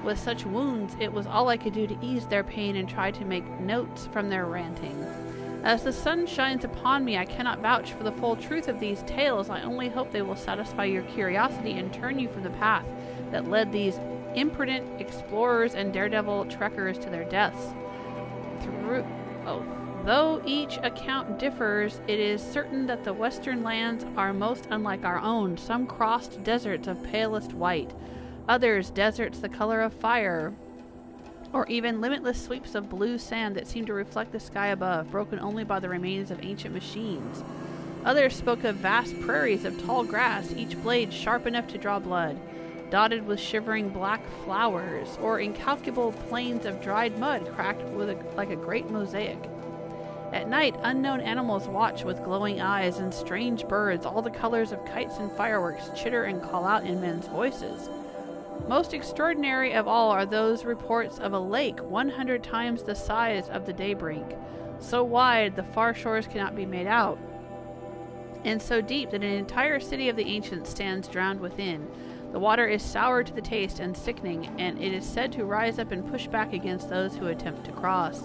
With such wounds, it was all I could do to ease their pain and try to make notes from their ranting. As the sun shines upon me, I cannot vouch for the full truth of these tales. I only hope they will satisfy your curiosity and turn you from the path that led these imprudent explorers and daredevil trekkers to their deaths. Though each account differs, it is certain that the western lands are most unlike our own. Some crossed deserts of palest white, others deserts the color of fire, or even limitless sweeps of blue sand that seem to reflect the sky above, broken only by the remains of ancient machines. Others spoke of vast prairies of tall grass, each blade sharp enough to draw blood, dotted with shivering black flowers, or incalculable plains of dried mud cracked with like a great mosaic. At night, unknown animals watch with glowing eyes, and strange birds, all the colors of kites and fireworks, chitter and call out in men's voices. Most extraordinary of all are those reports of a lake 100 times the size of the Daybrink, so wide the far shores cannot be made out, and so deep that an entire city of the ancients stands drowned within. The water is sour to the taste and sickening, and it is said to rise up and push back against those who attempt to cross.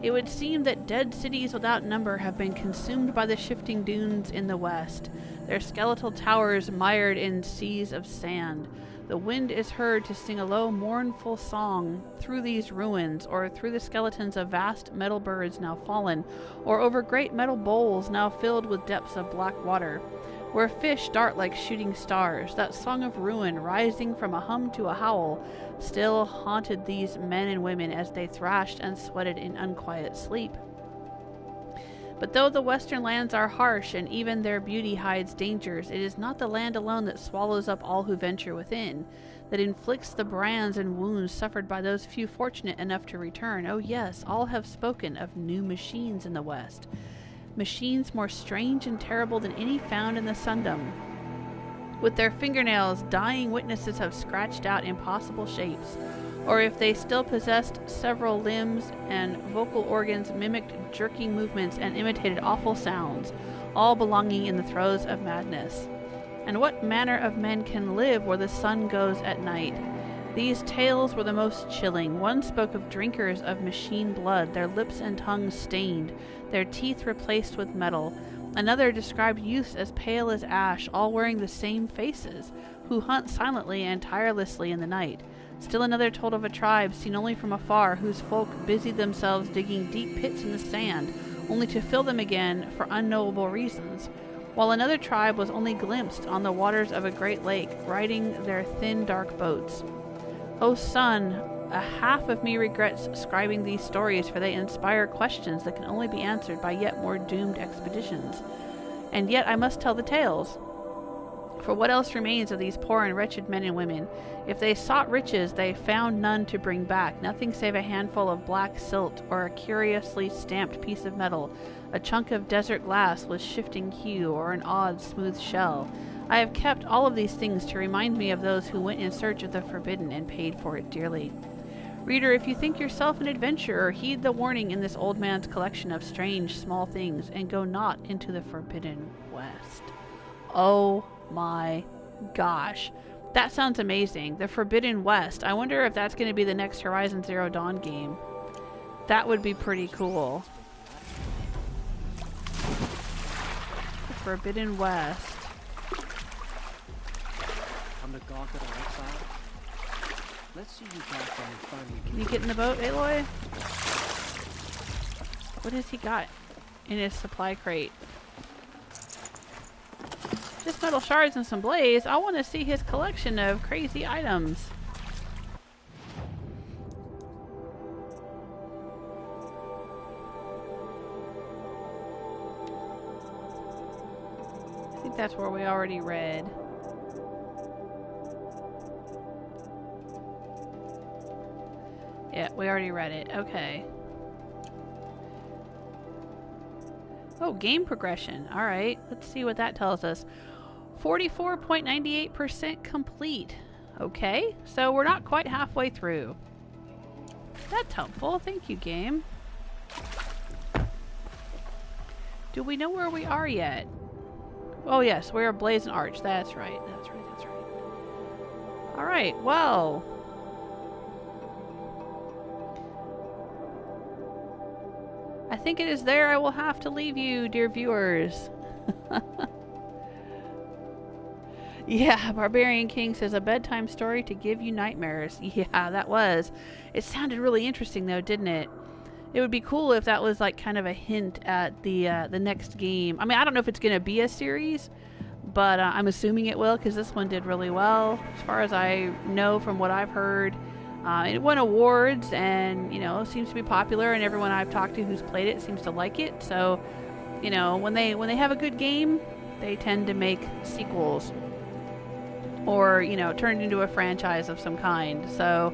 It would seem that dead cities without number have been consumed by the shifting dunes in the west, their skeletal towers mired in seas of sand. The wind is heard to sing a low, mournful song through these ruins, or through the skeletons of vast metal birds now fallen, or over great metal bowls now filled with depths of black water, where fish dart like shooting stars. That song of ruin, rising from a hum to a howl, still haunted these men and women as they thrashed and sweated in unquiet sleep. But though the western lands are harsh, and even their beauty hides dangers, it is not the land alone that swallows up all who venture within, that inflicts the brands and wounds suffered by those few fortunate enough to return. Oh yes, all have spoken of new machines in the west, machines more strange and terrible than any found in the Sundom. With their fingernails, dying witnesses have scratched out impossible shapes, or if they still possessed several limbs and vocal organs, mimicked jerking movements and imitated awful sounds, all belonging in the throes of madness. And what manner of men can live where the sun goes at night? These tales were the most chilling. One spoke of drinkers of machine blood, their lips and tongues stained, their teeth replaced with metal. Another described youths as pale as ash, all wearing the same faces, who hunt silently and tirelessly in the night. Still another told of a tribe seen only from afar, whose folk busied themselves digging deep pits in the sand, only to fill them again for unknowable reasons, while another tribe was only glimpsed on the waters of a great lake, riding their thin dark boats. O son, a half of me regrets scribing these stories, for they inspire questions that can only be answered by yet more doomed expeditions. And yet I must tell the tales. For what else remains of these poor and wretched men and women? If they sought riches, they found none to bring back, nothing save a handful of black silt, or a curiously stamped piece of metal, a chunk of desert glass with shifting hue, or an odd, smooth shell. I have kept all of these things to remind me of those who went in search of the forbidden and paid for it dearly. Reader, if you think yourself an adventurer, heed the warning in this old man's collection of strange, small things, and go not into the forbidden west. Oh my gosh. That sounds amazing. The Forbidden West. I wonder if that's going to be the next Horizon Zero Dawn game. That would be pretty cool. The Forbidden West. Come to gawk at our exile. Let's see you back when we finally Can you get in the boat, Aloy? What has he got in his supply crate? Just metal shards and some blaze. I want to see his collection of crazy items. I think that's where we already read. Yeah, we already read it. Okay. Oh, game progression. Alright, let's see what that tells us. 44.98% complete. Okay, so we're not quite halfway through. That's helpful. Thank you, game. Do we know where we are yet? Oh yes, we're Blazon Arch. That's right. That's right. That's right. Alright, well. I think it is there I will have to leave you, dear viewers. Yeah, Barbarian King says a bedtime story to give you nightmares. Yeah, that was. It sounded really interesting though, didn't it? It would be cool if that was like kind of a hint at the next game. I mean, I don't know if it's going to be a series, but I'm assuming it will because this one did really well. As far as I know from what I've heard, it won awards and, you know, seems to be popular, and everyone I've talked to who's played it seems to like it. So, you know, when they have a good game, they tend to make sequels or, you know, turn it into a franchise of some kind. So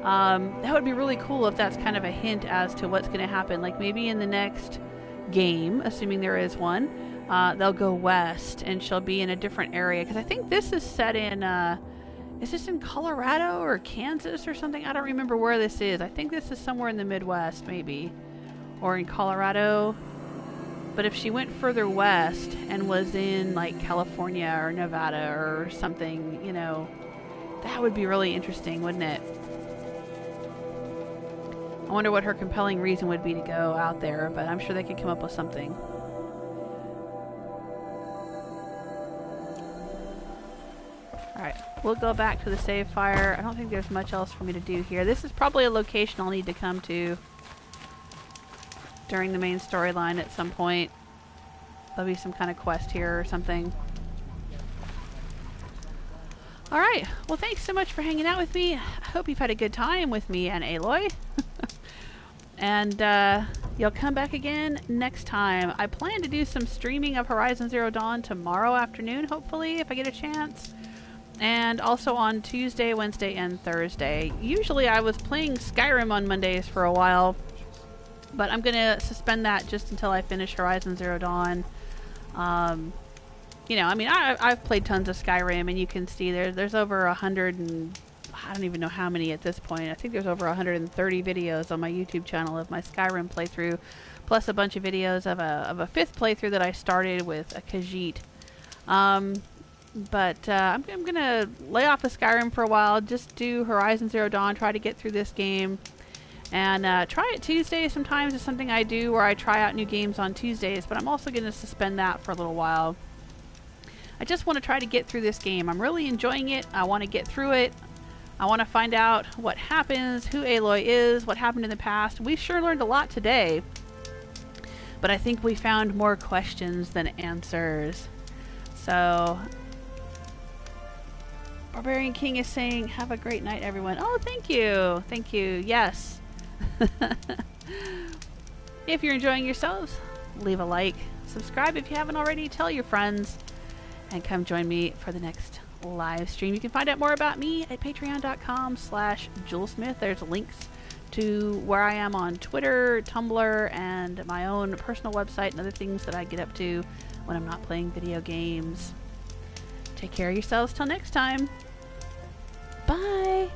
that would be really cool if that's kind of a hint as to what's going to happen. Like maybe in the next game, assuming there is one, they'll go west and she'll be in a different area. Because I think this is set in, is this in Colorado or Kansas or something? I don't remember where this is. I think this is somewhere in the Midwest maybe, or in Colorado. But if she went further west and was in like California or Nevada or something, you know, that would be really interesting, wouldn't it? I wonder what her compelling reason would be to go out there, but I'm sure they could come up with something. Alright, we'll go back to the save fire. I don't think there's much else for me to do here. This is probably a location I'll need to come to during the main storyline at some point. There'll be some kind of quest here or something. Alright, well thanks so much for hanging out with me. I hope you've had a good time with me and Aloy. And you'll come back again next time. I plan to do some streaming of Horizon Zero Dawn tomorrow afternoon, hopefully, if I get a chance. And also on Tuesday, Wednesday, and Thursday. Usually I was playing Skyrim on Mondays for a while, but I'm going to suspend that just until I finish Horizon Zero Dawn. You know, I mean, I've played tons of Skyrim, and you can see there's over 100 and I don't even know how many at this point. I think there's over 130 videos on my YouTube channel of my Skyrim playthrough, plus a bunch of videos of a fifth playthrough that I started with a Khajiit. But I'm going to lay off of Skyrim for a while, just do Horizon Zero Dawn, try to get through this game. And try it Tuesdays sometimes is something I do where I try out new games on Tuesdays, but I'm also going to suspend that for a little while. I just want to try to get through this game. I'm really enjoying it. I want to get through it. I want to find out what happens, who Aloy is, what happened in the past. We sure learned a lot today, but I think we found more questions than answers. So, Barbarian King is saying, have a great night, everyone. Oh, thank you. Thank you. Yes. If you're enjoying yourselves, leave a like, subscribe if you haven't already, tell your friends, and come join me for the next live stream. You can find out more about me at patreon.com/JewelSmith. There's links to where I am on Twitter, Tumblr, and my own personal website and other things that I get up to when I'm not playing video games. Take care of yourselves till next time. Bye!